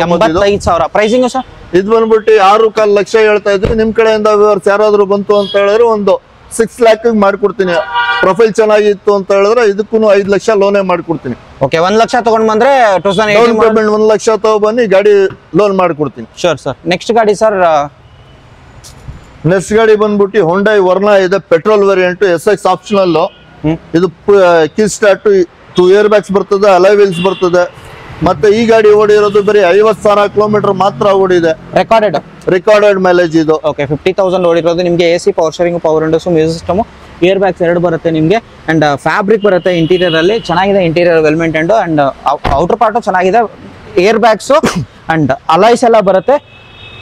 85,000 ಪ್ರೈಸಿಂಗ್ ಸರ್? ಇದು ಬಂದ್ಬಿಟ್ಟು 6.25 ಲಕ್ಷ ಹೇಳ್ತಾ ಇದ್ವಿ. ನಿಮ್ ಕಡೆಯಿಂದ ವ್ಯೂವರ್ಸ್ ಯಾರಾದ್ರೂ ಬಂತು ಅಂತ ಹೇಳಿದ್ರೆ ಒಂದು 6 ಲ್ಯಾಕ್ ಮಾಡ್ಕೊಡ್ತೀನಿ. ಪ್ರೊಫೈಲ್ ಚೆನ್ನಾಗಿತ್ತು ಅಂತ ಹೇಳಿದ್ರೆ ಇದಕ್ಕೂ 5 ಲಕ್ಷ ಲೋನೇ ಮಾಡ್ಕೊಡ್ತೀನಿ. ಓಕೆ, 1 ಲಕ್ಷ ತಗೊಂಡ್ ಬಂದ್ರೆ 1 ಲಕ್ಷ ತಗೊಬನ್ನಿ ಗಾಡಿ ಲೋನ್ ಮಾಡ್ಕೊಡ್ತೀನಿ. Sure sir. ನೆಕ್ಸ್ಟ್ ಗಾಡಿ ಸರ್? ನೆಕ್ಸ್ಟ್ ಗಾಡಿ ಬಂದ್ಬಿಟ್ಟು ಹೊಂಡೈ ವರ್ನಾ ಇದೆ, ಪೆಟ್ರೋಲ್ ವೇರಿಯಂಟ್, SX ಆಪ್ಷನಲ್. ಇದು ಕೀ ಸ್ಟಾರ್ಟ್, 2 ಏರ್ ಬ್ಯಾಗ್ಸ್ ಬರ್ತದೆ, ಅಲಾಯ್ ವೀಲ್ಸ್ ಬರ್ತದೆ. ಮತ್ತೆ ಈ ಗಾಡಿ ಓಡಿರೋದು ಬರೀ 50,000 ಕಿಲೋಮೀಟರ್ ಮಾತ್ರ ಓಡಿದೆ. ರೆಕಾರ್ಡೆಡ್ ಮೈಲೇಜ್ ಇದು. ಓಕೆ, 50,000 ಓಡಿರೋದು. ನಿಮ್ಗೆ AC power steering, power windows, music system, air bags 2 ಬರುತ್ತೆ ನಿಮ್ಗೆ. ಅಂಡ್ ಫ್ಯಾಬ್ರಿಕ್ ಬರುತ್ತೆ ಇಂಟೀರಿಯರ್ ಅಲ್ಲಿ, ಚೆನ್ನಾಗಿದೆ. Interior well maintained and outer part ಚೆನ್ನಾಗಿದೆ. ಏರ್ ಬ್ಯಾಗ್ಸ್ ಅಂಡ್ ಅಲಾಯ್ಸ್ ಎಲ್ಲ ಬರುತ್ತೆ.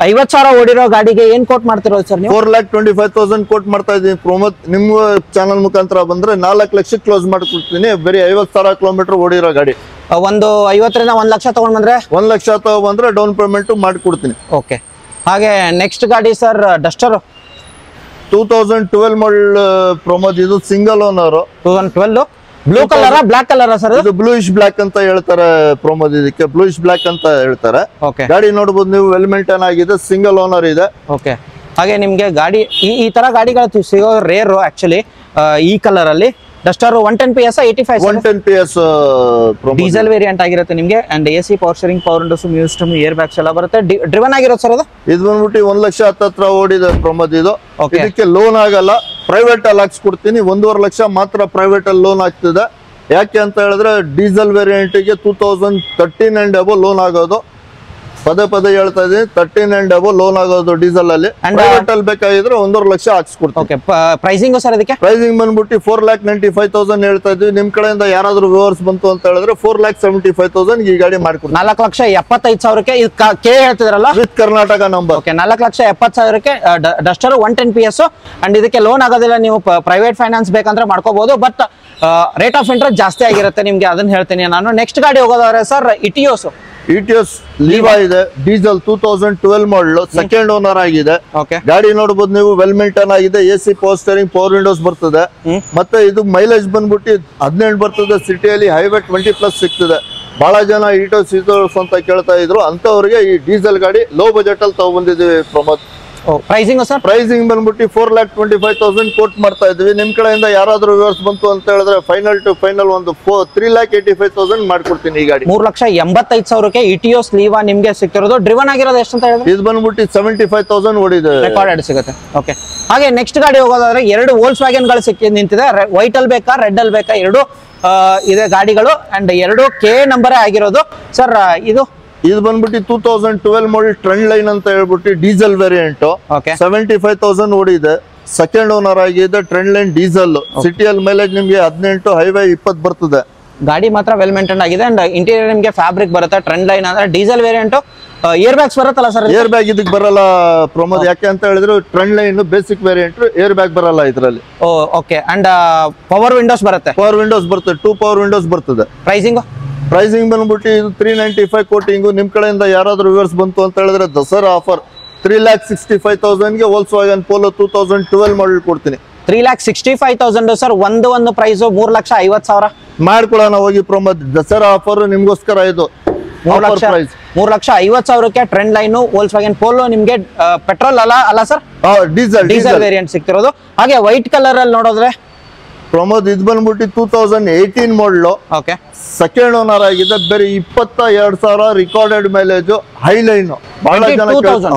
50,000 ಓಡಿರೋ ಗಾಡಿಗೆ ಏನ್ ಕೋಟ್ ಮಾಡ್ತಿರೋದು ಸರ್ ನೀವು? 4,25,000 ಕೋಟ್ ಮಾಡ್ತಾ ಇದೀನಿ. ಪ್ರಮೋದ್ ನಿಮ್ಮ ಚಾನಲ್ ಮುಖಾಂತರ ಬಂದ್ರೆ 4 ಲಕ್ಷ ಕ್ಲೋಸ್ ಮಾಡ್ಕೊಡ್ತೀನಿ. ಬರೀ 50,000 ಕಿಲೋಮೀಟರ್ ಓಡಿರೋ ಗಾಡಿ. ಒಂದು 50ರಿಂದ 1 ಲಕ್ಷ ತಗೊಂಡ್ ಬಂದ್ರೆ 1 ಲಕ್ಷ ತಗೊಂಡ್ಬಂದ್ರೆ ಡೌನ್ ಪೇಮೆಂಟ್ ಮಾಡ್ಕೊಡ್ತೀನಿ. ಓಕೆ, ಹಾಗೆ ನೆಕ್ಸ್ಟ್ ಗಾಡಿ ಸರ್ ಡಸ್ಟರ್ 2012 ಮಾಡಲ್ ಪ್ರಮೋದ್. ಇದು single owner. 2012 blue colour, black colour sir? ಇದು ಬ್ಲೂಯಿಶ್ ಬ್ಲಾಕ್ ಅಂತ ಹೇಳ್ತಾರೆ ಪ್ರಮೋದ್. ಇದಕ್ಕೆ ಬ್ಲೂಯಿಶ್ ಬ್ಲಾಕ್ ಅಂತ ಹೇಳ್ತಾರೆ. ಓಕೆ, ಗಾಡಿ ನೋಡಬಹುದು ನೀವು, ವೆಲ್ ಮೇಂಟೈನ್ ಆಗಿದೆ, ಸಿಂಗಲ್ ಓನರ್ ಇದೆ. ಓಕೆ, ಹಾಗೆ ನಿಮ್ಗೆ ಗಾಡಿ ಈ ತರ ಗಾಡಿಗಳು ಸಿಗೋ ರೇರ್ ಆಕ್ಚುಲಿ. ಈ ಕಲರ್ ಅಲ್ಲಿ Duster 110 PS 85 110 PS diesel variant ಆಗಿರುತ್ತೆ ನಿಮ್ಗೆ. And AC power steering, power windows, music system, air bags ಎಲ್ಲ ಬರುತ್ತೆ. ಡ್ರಿವನ್ ಆಗಿರೋದು ಸರ್ ಅದು? ಇದು ಬಂದ್ಬಿಟ್ಟು 1 ಲಕ್ಷ ಹತ್ರ ಓಡಿದೆ ಪ್ರಮೋದ್. ಇದು ಇದಕ್ಕೆ ಲೋನ್ ಆಗಲ್ಲ, ಪ್ರೈವೇಟ್ ಅಲ್ಲಿ ಹಾಕ್ಸ್ಕೊಡ್ತೀನಿ. 1.5 ಲಕ್ಷ ಮಾತ್ರ ಪ್ರೈವೇಟ್ ಅಲ್ಲಿ ಲೋನ್ ಆಗ್ತದೆ. ಯಾಕೆ ಅಂತ ಹೇಳಿದ್ರೆ ಡೀಸೆಲ್ ವೇರಿಯಂಟ್ ಗೆ 2013 ಅಂಡ್ ಅಬೋ ಲೋನ್ ಆಗೋದು. ಪದೇ ಹೇಳ್ತಾ ಇದೀನಿ, 13 ಅಂಡ್ ಅಬೋ ಲೋನ್ ಆಗೋದು ಡೀಸೆಲ್ ಅಲ್ಲಿ. ಪ್ರೈವೇಟ್ ಅಲ್ಲಿ ಬೇಕಾಗಿದ್ರೆ 1.5 ಲಕ್ಷ ಹಾಕ್ಸ್ಕೊಡ್ತೀನಿ. ಓಕೆ, ಪ್ರೈಸಿಂಗ್ ಸರ್ ಇದಕ್ಕೆ? ಪ್ರೈಸಿಂಗ್ ಬಂದ್ಬಿಟ್ಟು 4,95,000 ಹೇಳ್ತಾ ಇದ್ವಿ. ನಿಮ್ ಕಡೆಯಿಂದ ಯಾರಾದ್ರೂ ವ್ಯೂವರ್ಸ್ ಬಂತು ಅಂತ ಹೇಳಿದ್ರೆ 4,75,000 ಈ ಗಾಡಿ ಮಾಡ್ಕೊಡ್ತೀನಿ. 4,75,000 ಕೆ ಹೇಳ್ತಿದ್ರಲ್ಲ, with Karnataka number. Okay, 4,70,000 Duster 110 PS. And ಇದಕ್ಕೆ ಲೋನ್ ಆಗೋದಿಲ್ಲ. ನೀವು ಪ್ರೈವೇಟ್ ಫೈನಾನ್ಸ್ ಬೇಕಂದ್ರೆ ಮಾಡ್ಕೋಬಹುದು, ಬಟ್ ರೇಟ್ ಆಫ್ ಇಂಟ್ರೆಸ್ಟ್ ಜಾಸ್ತಿ ಆಗಿರುತ್ತೆ ನಿಮ್ಗೆ, ಅದನ್ನ ಹೇಳ್ತೀನಿ ನಾನು. ನೆಕ್ಸ್ಟ್ ಗಾಡಿ ಹೋಗೋದಾದ್ರೆ ಸರ್ ಇಟಿಯೋಸ್ ಇಟಿಎಸ್ ಲೀವಾ ಇದೆ, ಡೀಸೆಲ್ 2012 ಮಾಡಲ್, ಸೆಕೆಂಡ್ ಓನರ್ ಆಗಿದೆ. ಗಾಡಿ ನೋಡಬಹುದು ನೀವು, ವೆಲ್ ಮೇಂಟೈನ್ ಆಗಿದೆ. AC power steering, power Windows ಬರ್ತದೆ. ಮತ್ತೆ ಇದು ಮೈಲೇಜ್ ಬಂದ್ಬಿಟ್ಟು 17 ಬರ್ತದೆ. ಸಿಟಿಯಲ್ಲಿ ಹೈವೇ 20+ ಸಿಗ್ತದೆ. ಬಹಳ ಜನ ಇಟಿಎಸ್ ಅಂತ ಕೇಳ್ತಾ ಇದ್ರು, ಅಂತವ್ರಿಗೆ ಈ ಡೀಸೆಲ್ ಗಾಡಿ ಲೋ ಬಜೆಟ್ ಅಲ್ಲಿ ತಗೊಂಡ್ಬಂದಿದ್ದೀವಿ ಪ್ರಮೋದ್. ಪ್ರೈಸಿಂಗ್ ಸರ್, ಪ್ರೈಸಿಂಗ್ ಬಂದ್ಬಿಟ್ಟು 4,25,000 ಕೋಟ್ ಮಾಡ್ತಾ ಇದ್ವಿ. ನಿಮ್ ಕಡೆಯಿಂದ ಯಾರಾದ್ರೂ ವ್ಯೂವರ್ಸ್ ಬಂತು ಅಂತ ಹೇಳಿದ್ರೆ ಫೈನಲ್ ಟು ಫೈನಲ್ ಒಂದು 3,85,000 ಮಾಡ್ಕೊಡ್ತೀನಿ. ಈ ಗಾಡಿ 3,85,000ಕ್ಕೆ ಇಟಿಎಸ್ ಲೀವಾ ನಿಮ್ಗೆ ಸಿಗ್ತಿರೋದು. ಡ್ರಿವನ್ ಆಗಿರೋದು ಎಷ್ಟು ಅಂತ ಹೇಳಿದ್ರೆ ಇದು ಬಂದ್ಬಿಟ್ಟು 75,000 ಓಡಿದೆ, ರೆಕಾರ್ಡೆಡ್ ಸಿಗುತ್ತೆ. ಓಕೆ, ಹಾಗೆ ನೆಕ್ಸ್ಟ್ ಗಾಡಿ ಹೋಗೋದಾದ್ರೆ 2 ವೋಲ್ಸ್ ವ್ಯಾಗನ್ ಗಳು ನಿಂತಿದೆ. ವೈಟ್ ಅಲ್ಲಿ ಬೇಕಾ ರೆಡ್ ಅಲ್ಲಿ ಬೇಕಾ, 2 ಇದೆ ಗಾಡಿಗಳು. ಅಂಡ್ 2 K ನಂಬರೇ ಆಗಿರೋದು ಸರ್. ಇದು ಬಂದ್ಬಿಟ್ಟು 2012 ಮಾಡಲ್ ಟ್ರೆಂಡ್ ಲೈನ್ ಅಂತ ಹೇಳ್ಬಿಟ್ಟು ಡೀಸೆಲ್ ವೇರಿಯಂಟ್. 75,000 ಓಡಿದೆ. ಸೆಕೆಂಡ್ ಓನರ್ ಆಗಿದೆ. Trend line diesel. ಸಿಟಿಯಲ್ಲಿ ಮೈಲೇಜ್ ನಿಮ್ಗೆ 18, ಹೈವೇ 20 ಬರ್ತದೆ. ಗಾಡಿ ಮಾತ್ರ ವೆಲ್ ಮೇಂಟೈನ್ ಆಗಿದೆ. ಅಂಡ್ ಇಂಟೀರಿಯರ್ ನಿಮ್ಗೆ ಫ್ಯಾಬ್ರಿಕ್ ಬರುತ್ತೆ. ಟ್ರೆಂಡ್ ಲೈನ್ ಅಂದ್ರೆ ಡೀಸೆಲ್ ವೇರಿಯಂಟ್. ಏರ್ ಬ್ಯಾಗ್ಸ್ ಬರುತ್ತಲ್ಲ ಸರ್? ಏರ್ ಬ್ಯಾಗ್ ಇದಕ್ಕೆ ಬರಲ್ಲ ಪ್ರಮೋದ್. ಯಾಕೆ ಅಂತ ಹೇಳಿದ್ರೆ trend line basic variant, air bag ಬರಲ್ಲ ಇದರಲ್ಲಿ. ಓಕೆ, ಅಂಡ್ ಪವರ್ ವಿಂಡೋಸ್ ಬರುತ್ತೆ. ಪವರ್ ವಿಂಡೋಸ್ ಬರ್ತದೆ, 2 ಪವರ್ ವಿಂಡೋಸ್ ಬರ್ತದೆ. ಪ್ರೈಸಿಂಗ್ ಬಂದ್ಬಿಟ್ಟು ಇದು 395 ಕೋಟಿಂಗು. ನಿಮ್ ಕಡೆಯಿಂದ ಯಾರಾದ್ರೂ ವ್ಯೂವರ್ಸ್ ಬಂತು ಅಂತ ಹೇಳಿದ್ರೆ ದಸರಾ ಆಫರ್ 3,65,000ಗೆ ವೋಲ್ಕ್ಸ್ವ್ಯಾಗನ್ ಪೋಲೋ 2012 ಮಾಡಲ್ ಕೊಡ್ತೀನಿ. 3,65,000 ಸರ್. ಒಂದು ಪ್ರೈಸ್ 3,50,000 ಮಾಡ್ಕೊಳ್ಳೋಣ ಹೋಗಿ ಪ್ರಮೋದ್. ದಸರಾ ಆಫರ್ ನಿಮ್ಗೋಸ್ಕರ ಇದು 3,50,000ಕ್ಕೆ ಟ್ರೆಂಡ್ ಲೈನ್ ವೋಲ್ಕ್ಸ್ವ್ಯಾಗನ್ ಪೋಲೋ ನಿಮ್ಗೆ ಪೆಟ್ರೋಲ್ ಅಲ್ಲ ಸರ್, ಡೀಸೆಲ್ ವೇರಿಯಂಟ್ ಸಿಗ್ತಿರೋದು. ಹಾಗೆ ವೈಟ್ ಕಲರ್ ಅಲ್ಲಿ ನೋಡಿದ್ರೆ ಪ್ರಮೋದ್ ಇದು ಬಂದ್ಬಿಟ್ಟು 2018 ಮಾಡಲು. ಸೆಕೆಂಡ್ ಓನರ್ ಆಗಿದೆ. ಬೇರೆ 22,000 ರಿಕಾರ್ಡೆಡ್ ಮೈಲೇಜ್, ಹೈಲೈನ್. ಬಹಳ ಜನ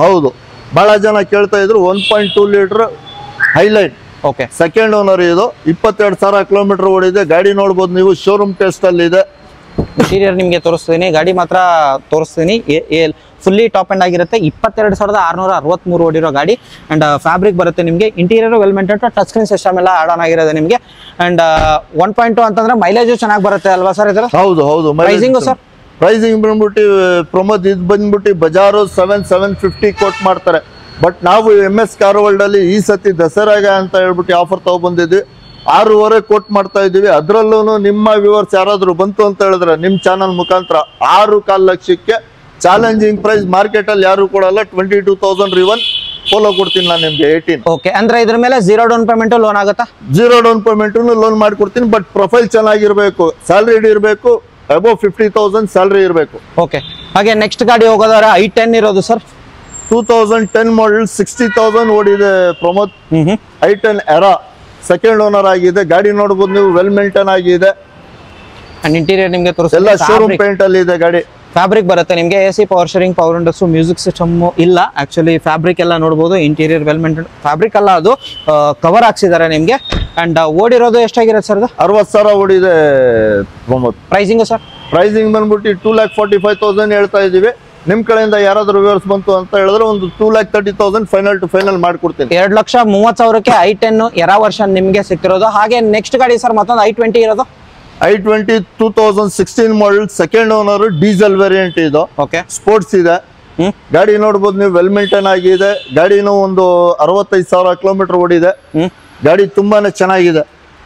ಹೌದು, ಬಹಳ ಜನ ಕೇಳ್ತಾ ಇದ್ರು. 1.2 ಲೀಟರ್ ಹೈಲೈನ್. ಸೆಕೆಂಡ್ ಓನರ್ ಇದು. 22,000 ಕಿಲೋಮೀಟರ್ ಓಡಿದೆ. ಗಾಡಿ ನೋಡ್ಬೋದು ನೀವು, ಶೋರೂಮ್ ಟೆಸ್ಟ್ ಅಲ್ಲಿ ಇದೆ. ಇಂಟೀರಿಯರ್ ನಿಮ್ಗೆ ತೋರಿಸ್ತೀನಿ, ಗಾಡಿ ಮಾತ್ರ ತೋರಿಸ್ತೀನಿ. ಫುಲ್ಲಿ ಟಾಪ್ ಎಂಡ್ ಆಗಿರುತ್ತೆ. 22,663 ಓಡಿರೋ ಗಾಡಿ. ಅಂಡ್ ಫ್ಯಾಬ್ರಿಕ್ ಬರುತ್ತೆ ನಿಮಗೆ. Interior well maintain, touch screen system ಎಲ್ಲ ಆಡ್ ಆನ್ ಆಗಿರೋದು ನಿಮಗೆ. ಅಂಡ್ 1.2 ಅಂತಂದ್ರೆ ಮೈಲೇಜ್ ಚೆನ್ನಾಗಿ ಬರುತ್ತೆ ಅಲ್ವಾ ಸರ್ ಇದರ? ಹೌದು. Pricing sir? ಪ್ರೈಸಿಂಗ್ ಬಂದ್ಬಿಟ್ಟು ಪ್ರಮೋದ್ ಇದು ಬಂದ್ಬಿಟ್ಟು ಬಜಾರು 7,750 ಕೋಟ್ ಮಾಡ್ತಾರೆ. ಬಟ್ ನಾವು MS ಕಾರ್ ವರ್ಲ್ಡ್ ಅಲ್ಲಿ ಈ ಸತಿ ದಸರಾಗ ಅಂತ ಹೇಳ್ಬಿಟ್ಟು ಆಫರ್ ತಗೊಬಂದಿದ್ವಿ. 6.5 ಕೋಟ್ ಮಾಡ್ತಾ ಇದೀವಿ. ಅದ್ರಲ್ಲೂ ನಿಮ್ಮ ವ್ಯೂವರ್ಸ್ ಯಾರಾದ್ರೂ ಬಂತು ಅಂತ ಹೇಳಿದ್ರೆ ನಿಮ್ ಚಾನಲ್ ಮುಖಾಂತರ 6.25 ಲಕ್ಷಕ್ಕೆ ಚಾಲೆಂಜಿಂಗ್ ಪ್ರೈಸ್. ಮಾರ್ಕೆಟ್ ಅಲ್ಲಿ ಯಾರು ಕೊಡಲ್ಲ. 22,000 ರಿವನ್ ಪೋಲೋ ಕೊಡ್ತೀನಿ ನಾನು ನಿಮ್ಗೆ 18. ಓಕೆ, ಅಂದ್ರೆ ಇದ್ರ ಮೇಲೆ 0 ಡೌನ್ ಪೇಮೆಂಟ್ ಲೋನ್ ಆಗುತ್ತಾ? 0 ಡೌನ್ ಪೇಮೆಂಟ್ ಲೋನ್ ಮಾಡ್ಕೊಡ್ತೀನಿ. ಬಟ್ ಪ್ರೊಫೈಲ್ ಚೆನ್ನಾಗಿರ್ಬೇಕು, ಸ್ಯಾಲರಿ ಇರಬೇಕು, ಅಬೌವ್ 50,000 ಸ್ಯಾಲರಿ ಇರಬೇಕು. ಓಕೆ, ಹಾಗೆ ನೆಕ್ಸ್ಟ್ ಗಾಡಿ ಹೋಗೋದಾದ್ರೆ i10 ಇರೋದು ಸರ್. 2010 ಮಾಡಲ್, 60,000 ಓಡಿದೆ Pramod. i10 era second owner ಆಗಿದೆ. ಗಾಡಿ ನೋಡಬಹುದು ನೀವು, ವೆಲ್ ಮೇಂಟೈನ್ ಆಗಿದೆ. ಅಂಡ್ ಇಂಟೀರಿಯರ್ ನಿಮಗೆ ಎಲ್ಲ ಶೋರೂಮ್ ಪೇಂಟ್ ಅಲ್ಲಿ ಇದೆ ಗಾಡಿ. ಫ್ಯಾಬ್ರಿಕ್ ಬರುತ್ತೆ ನಿಮಗೆ. AC power steering, power windows, music system ಇಲ್ಲ. ಆಕ್ಚುಲಿ ಫ್ಯಾಬ್ರಿಕ್ ಎಲ್ಲ ನೋಡಬಹುದು. ಇಂಟೀರಿಯರ್ ವೆಲ್ ಮೇಂಟೈನ್ ಫ್ಯಾಬ್ರಿಕ್ ಅಲ್ಲ, ಅದು ಕವರ್ ಹಾಕ್ಸಿದ್ದಾರೆ ನಿಮಗೆ. And ಓಡಿರೋದು ಎಷ್ಟಾಗಿರುತ್ತೆ sir? 60,000 ಓಡಿದೆ ಪ್ರಮೋದ್. Pricing sir? ಪ್ರೈಸಿಂಗ್ ಬಂದ್ಬಿಟ್ಟು 2,45,000 ಹೇಳ್ತಾ ಇದೀವಿ. ನಿಮ್ ಕಡೆಯಿಂದ ಯಾರಾದ್ರೂ ವ್ಯೂವರ್ಸ್ ಬಂತು ಅಂತ ಹೇಳಿದ್ರೆ ಒಂದು 2,30,000 ಫೈನಲ್ ಟು ಫೈನಲ್ ಮಾಡ್ಕೊಡ್ತೀನಿ. 2,30,000ಕ್ಕೆ i10 ಎರಾ ವರ್ಷನ್ ನಿಮ್ಗೆ ಸಿಕ್ತಿರೋದು. ಹಾಗೆ ನೆಕ್ಸ್ಟ್ ಗಾಡಿ ಸರ್ ಮತ್ತೊಂದು i20 ಇರೋದು. i20 2016 ಮಾಡಲ್, ಸೆಕೆಂಡ್ ಓನರ್, ಡೀಸೆಲ್ ವೇರಿಯಂಟ್ ಇದು. ಸ್ಪೋರ್ಟ್ಸ್ ಇದೆ. ಗಾಡಿ ನೋಡ್ಬೋದು ನೀವು, ವೆಲ್ ಮೇಂಟೈನ್ ಆಗಿದೆ. ಗಾಡಿನೂ ಒಂದು 65,000 ಕಿಲೋಮೀಟರ್ ಓಡಿದೆ. ಗಾಡಿ ತುಂಬಾನೇ ಚೆನ್ನಾಗಿದೆ.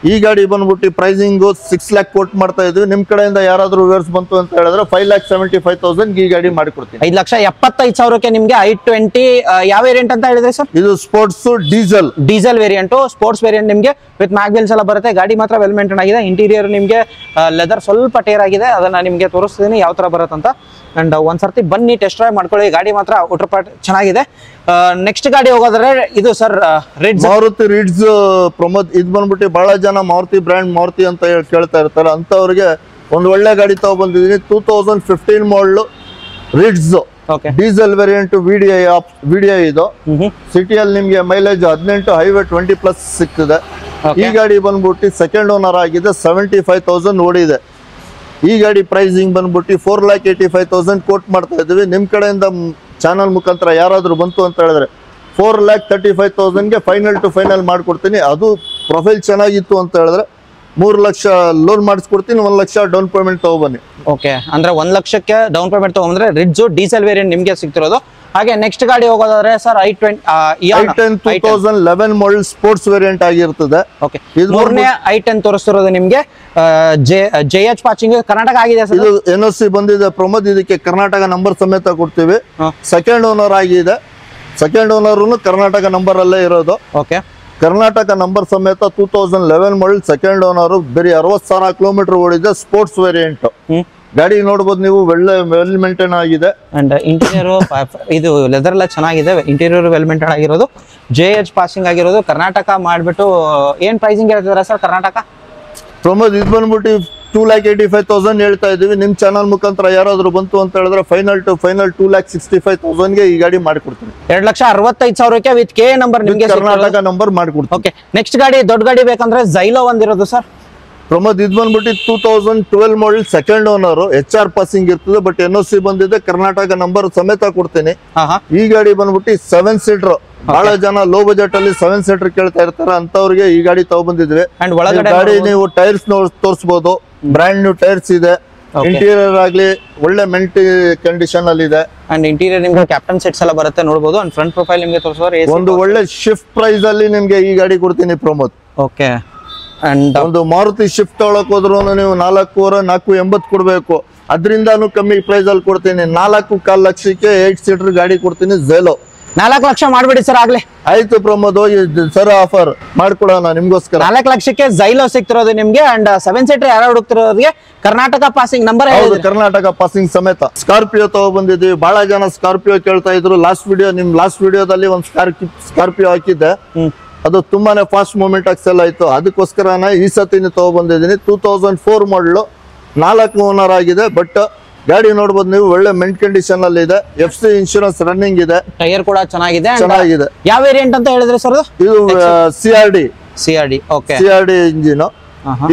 ಈ ಗಾಡಿ ಬಂದ್ಬಿಟ್ಟು ಪ್ರೈಸಿಂಗ್ 6 lakh ಕೋಟ್ ಮಾಡ್ತಾ ಇದ್ವಿ. ನಿಮ್ ಕಡೆಯಿಂದ ಯಾರಾದ್ರೂ ವ್ಯೂವರ್ಸ್ ಬಂತು ಅಂತ ಹೇಳಿದ್ರೆ 5,75,000 ಈ ಗಾಡಿ ಮಾಡಿಕೊಡ್ತೀನಿ. 5,75,000ಕ್ಕೆ ನಿಮ್ಗೆ i20 ಯಾವ ವೇರಿಯಂಟ್ ಅಂತ ಹೇಳಿದ್ರೆ ಸರ್? ಇದು sports diesel variant. Sports variant ನಿಮ್ಗೆ ವಿತ್ ಮ್ಯಾಗ್ವಿಲ್ಸ್ ಎಲ್ಲ ಬರುತ್ತೆ. ಗಾಡಿ ಮಾತ್ರ ವೆಲ್ ಮೇಂಟೈನ್ ಆಗಿದೆ. ಇಂಟೀರಿಯರ್ ನಿಮ್ಗೆ ಲೆದರ್ ಸ್ವಲ್ಪ ಟೇರ್ ಆಗಿದೆ, ಅದನ್ನ ನಿಮ್ಗೆ ತೋರಿಸ್ತೀನಿ ಯಾವ ತರ ಬರುತ್ತೆ ಅಂತ. ಅಂಡ್ ಒಂದ್ಸರ್ತಿ ಬನ್ನಿ, ಟೆಸ್ಟ್ ಡ್ರೈವ್ ಮಾಡ್ಕೊಳ್ಳಿ. ಗಾಡಿ ಮಾತ್ರ ಔಟರ್ ಪಾರ್ಟ್ ಚೆನ್ನಾಗಿದೆ. ನೆಕ್ಸ್ಟ್ ಗಾಡಿ ಹೋಗೋದ್ರೆ ಇದು ಸರ್ ಮಾರುತಿ ರಿಡ್ಸ್ ಪ್ರಮೋದ್. ಇದು ಬಂದ್ಬಿಟ್ಟು ಬಹಳ ಜನ ಮಾರುತಿ ಬ್ರ್ಯಾಂಡ್ ಮಾರುತಿ ಅಂತ ಕೇಳ್ತಾ ಇರ್ತಾರೆ. ಅಂತವ್ರಿಗೆ ಒಂದು ಒಳ್ಳೆ ಗಾಡಿ ತಗೊಬಂದಿದ್ದೀನಿ. 2015 ಮಾಡಲ್ ರಿಡ್ಸ್, ಡೀಸೆಲ್ ವೇರಿಯಂಟ್, ವಿಡಿಐ ಇದು. ಸಿಟಿಯಲ್ಲಿ ನಿಮ್ಗೆ ಮೈಲೇಜ್ 18, ಹೈವೇ 20+ ಸಿಗ್ತದೆ. ಈ ಗಾಡಿ ಬಂದ್ಬಿಟ್ಟು ಸೆಕೆಂಡ್ ಓನರ್ ಆಗಿದೆ. 75,000 ಓಡಿದೆ. ಈ ಗಾಡಿ ಪ್ರೈಸಿಂಗ್ ಬಂದ್ಬಿಟ್ಟು 4,85,000 ಕೋಟ್ ಮಾಡ್ತಾ ಇದ್ದೀವಿ. ನಿಮ್ ಕಡೆಯಿಂದ ಚಾನಲ್ ಮುಖಾಂತರ ಯಾರಾದ್ರೂ ಬಂತು ಅಂತ ಹೇಳಿದ್ರೆ 4,35,000ಗೆ ಫೈನಲ್ ಟು ಫೈನಲ್ ಮಾಡ್ಕೊಡ್ತೀನಿ. ಅದು ಪ್ರೊಫೈಲ್ ಚೆನ್ನಾಗಿತ್ತು ಅಂತ ಹೇಳಿದ್ರೆ 3 ಲಕ್ಷ ಲೋನ್ ಮಾಡಿಸ್ಕೊಡ್ತೀನಿ. 1 ಲಕ್ಷ ಡೌನ್ ಪೇಮೆಂಟ್ ತಗೊಬನ್ನಿ. ಓಕೆ, ಅಂದ್ರೆ 1 ಲಕ್ಷಕ್ಕೆ ಡೌನ್ ಪೇಮೆಂಟ್ ತಗೊಂಡ್ರೆ ರಿಡ್ಜ್ ಡೀಸೆಲ್ ವೇರಿಯಂಟ್ ನಿಮ್ಗೆ ಸಿಗ್ತಿರೋದು. ಹಾಗೆ ನೆಕ್ಸ್ಟ್ ಗಾಡಿ ಹೋಗೋದಾದ್ರೆ sir i10 2011 model sports variant ಆಗಿರ್ತದೆ. ಓಕೆ, ಮೂರನೇ i10 ತೋರಿಸ್ತಿರೋದು ನಿಮ್ಗೆ JH ಪಾಸಿಂಗ್ ಕರ್ನಾಟಕ ಆಗಿದೆ ಸರ್. ಇದು NOC ಬಂದಿದೆ ಪ್ರಮೋದ್, ಇದಕ್ಕೆ ಕರ್ನಾಟಕ ನಂಬರ್ ಸಮೇತ ಕೊಡ್ತೀವಿ. ಸೆಕೆಂಡ್ ಓನರ್ ಆಗಿದೆ, ಸೆಕೆಂಡ್ ಓನರ್ ಕರ್ನಾಟಕ ನಂಬರ್ ಅಲ್ಲೇ ಇರೋದು. ಓಕೆ, ಕರ್ನಾಟಕ ನಂಬರ್ ಸಮೇತ 2011 ಮಾಡೆಲ್ ಸೆಕೆಂಡ್ ಓನರ್, ಬರೀ 60,000 ಕಿಲೋಮೀಟರ್ ಓಡಿದೆ. ಸ್ಪೋರ್ಟ್ಸ್ ವೇರಿಯಂಟ್ ಗಾಡಿ ನೋಡಬಹುದು ನೀವು, ವೆಲ್ ಮೇಂಟೈನ್ ಆಗಿದೆ. ಅಂಡ್ ಇಂಟೀರಿಯರ್ ಇದು ಲೆದರ್ ಎಲ್ಲ ಚೆನ್ನಾಗಿದೆ, ಇಂಟೀರಿಯರ್ ವೆಲ್ ಮೇಂಟೈನ್ ಆಗಿರೋದು. JH ಪಾಸಿಂಗ್ ಆಗಿರೋದು, ಕರ್ನಾಟಕ ಮಾಡ್ಬಿಟ್ಟು ಏನ್ ಪ್ರೈಸಿಂಗ್ ಹೇಳ್ತಿದಾರೆ ಸರ್ ಕರ್ನಾಟಕ? ಪ್ರಮೋದ್ ಇದು ಬಂದ್ಬಿಟ್ಟು 2,85,000 ಹೇಳ್ತಾ ಇದೀವಿ. ನಿಮ್ ಚಾನಲ್ ಮುಖಾಂತರ ಯಾರಾದ್ರೂ ಬಂತು ಅಂತ ಹೇಳಿದ್ರೆ ಫೈನಲ್ 2,65,000 ಗೆ ಈ ಗಾಡಿ ಮಾಡಿಕೊಡ್ತೀನಿ. 2,65,000ಕ್ಕೆ ವಿತ್ ಕೆ ನಂಬರ್ ನಿಮ್ಗೆ ಕರ್ನಾಟಕ ನಂಬರ್ ಮಾಡಿಕೊಡ್ತೀನಿ. ಓಕೆ, ನೆಕ್ಸ್ಟ್ ಗಾಡಿ ದೊಡ್ಡ ಗಾಡಿ ಬೇಕಂದ್ರೆ ಝೈಲೋ ಒಂದಿರೋದು ಸರ್. ಪ್ರಮೋದ್ ಇದು ಬಂದ್ಬಿಟ್ಟು 2012 model second owner, HR passing ಇರ್ತದೆ, ಬಟ್ NOC ಬಂದಿದೆ, ಕರ್ನಾಟಕ ನಂಬರ್ ಸಮೇತ ಕೊಡ್ತೀನಿ. ಈ ಗಾಡಿ ಬಂದ್ಬಿಟ್ಟು 7 ಸೀಟರ್. ಬಹಳ ಜನ ಲೋ ಬಜೆಟ್ ಅಲ್ಲಿ 7 ಸೀಟರ್ ಕೇಳ್ತಾ ಇರ್ತಾರೆ, ಅಂತವ್ರಿಗೆ ಈ ಗಾಡಿ ತಗೊಬಂದಿದ್ವಿ. ಗಾಡಿ ನೀವು ಟೈರ್ಸ್ ತೋರಿಸಬಹುದು, ಬ್ರ್ಯಾಂಡ್ ನ್ಯೂ ಟೈರ್ಸ್ ಇದೆ. ಇಂಟೀರಿಯರ್ ಆಗ್ಲಿ ಒಳ್ಳೆ ಮೆಂಟಿ ಕಂಡೀಷನ್ ಅಲ್ಲಿ ಇದೆ. ಅಂಡ್ ಇಂಟೀರಿಯರ್ ನಿಮ್ಗೆ ಕ್ಯಾಪ್ಟನ್ ಸೆಟ್ಸ್ ಎಲ್ಲ ಬರುತ್ತೆ ನೋಡಬಹುದು. ಅಂಡ್ ಫ್ರಂಟ್ ಪ್ರೊಫೈಲ್ ನಿಮ್ಗೆ ತೋರಿಸೋರು ಒಂದು ಒಳ್ಳೆ ಶಿಫ್ಟ್ ಪ್ರೈಸ್ ಅಲ್ಲಿ ನಿಮ್ಗೆ ಈ ಗಾಡಿ ಕೊಡ್ತೀನಿ ಪ್ರಮೋದ್. ಓಕೆ, ಅಂಡ್ ಒಂದು ಮಾರುತಿ ಶಿಫ್ಟ್ ತೊಗೊಳಕ್ ಹೋದ್ರು ನೀವು 4,80 ಕೊಡ್ಬೇಕು, ಅದ್ರಿಂದಾನು ಕಮ್ಮಿ ಪ್ರೈಸ್ ಅಲ್ಲಿ ಕೊಡ್ತೀನಿ. 4.25 ಲಕ್ಷಕ್ಕೆ 8 ಸೀಟರ್ ಗಾಡಿ ಕೊಡ್ತೀನಿ. ಝೈಲೋ 4 ಲಕ್ಷ ಮಾಡ್ಬಿಡಿ ಸರ್ ಆಗ್ಲಿ. ಆಯ್ತು ಪ್ರಮೋದ್, ಸರ್ ಆಫರ್ ಮಾಡ್ಕೊಡೋಣ ನಿಮ್ಗೋಸ್ಕರ. 4 ಲಕ್ಷಕ್ಕೆ ಝೈಲೋ ಸಿಗ್ತಿರೋದು ನಿಮ್ಗೆ. ಅಂಡ್ 7 ಸೀಟರ್ ಯಾರು ಹುಡುಕ್ತಿರೋರಿಗೆ ಕರ್ನಾಟಕ ಪಾಸಿಂಗ್ ನಂಬರ್. ಹೌದು, ಕರ್ನಾಟಕ ಪಾಸಿಂಗ್ ಸಮೇತ. ಸ್ಕಾರ್ಪಿಯೋ ತಗೊಬಂದಿದ್ವಿ, ಬಹಳ ಜನ ಸ್ಕಾರ್ಪಿಯೋ ಕೇಳ್ತಾ ಇದ್ರು. ಲಾಸ್ಟ್ ವಿಡಿಯೋದಲ್ಲಿ ಒಂದು ಸ್ಕಾರ್ಪಿಯೋ ಹಾಕಿದ್ದೆ, ಅದು ತುಂಬಾನೇ ಫಾಸ್ಟ್ ಮೂವ್ಮೆಂಟ್ ಆಗಿ ಸೆಲ್ ಆಯ್ತು. ಅದಕ್ಕೋಸ್ಕರ ಈ ಸತಿನ ತಗೊಬಂದಿದ್ದೀನಿ. 2004 ಮಾಡಲು 4 ಓನರ್ ಆಗಿದೆ. ಬಟ್ ಗಾಡಿ ನೋಡ್ಬೋದು ನೀವು, ಒಳ್ಳೆ ಮೆಂಟ್ ಕಂಡೀಷನ್ ಅಲ್ಲಿ ಇದೆ. FC ಇನ್ಶೂರೆನ್ಸ್ ರನ್ನಿಂಗ್ ಇದೆ, ಟೈರ್ ಕೂಡ ಚೆನ್ನಾಗಿದೆ. ಯಾವ ವೇರಿಯಂಟ್ ಅಂತ ಹೇಳಿದ್ರೆ ಸರ್? ಇದು CRD. Okay, CRD engine.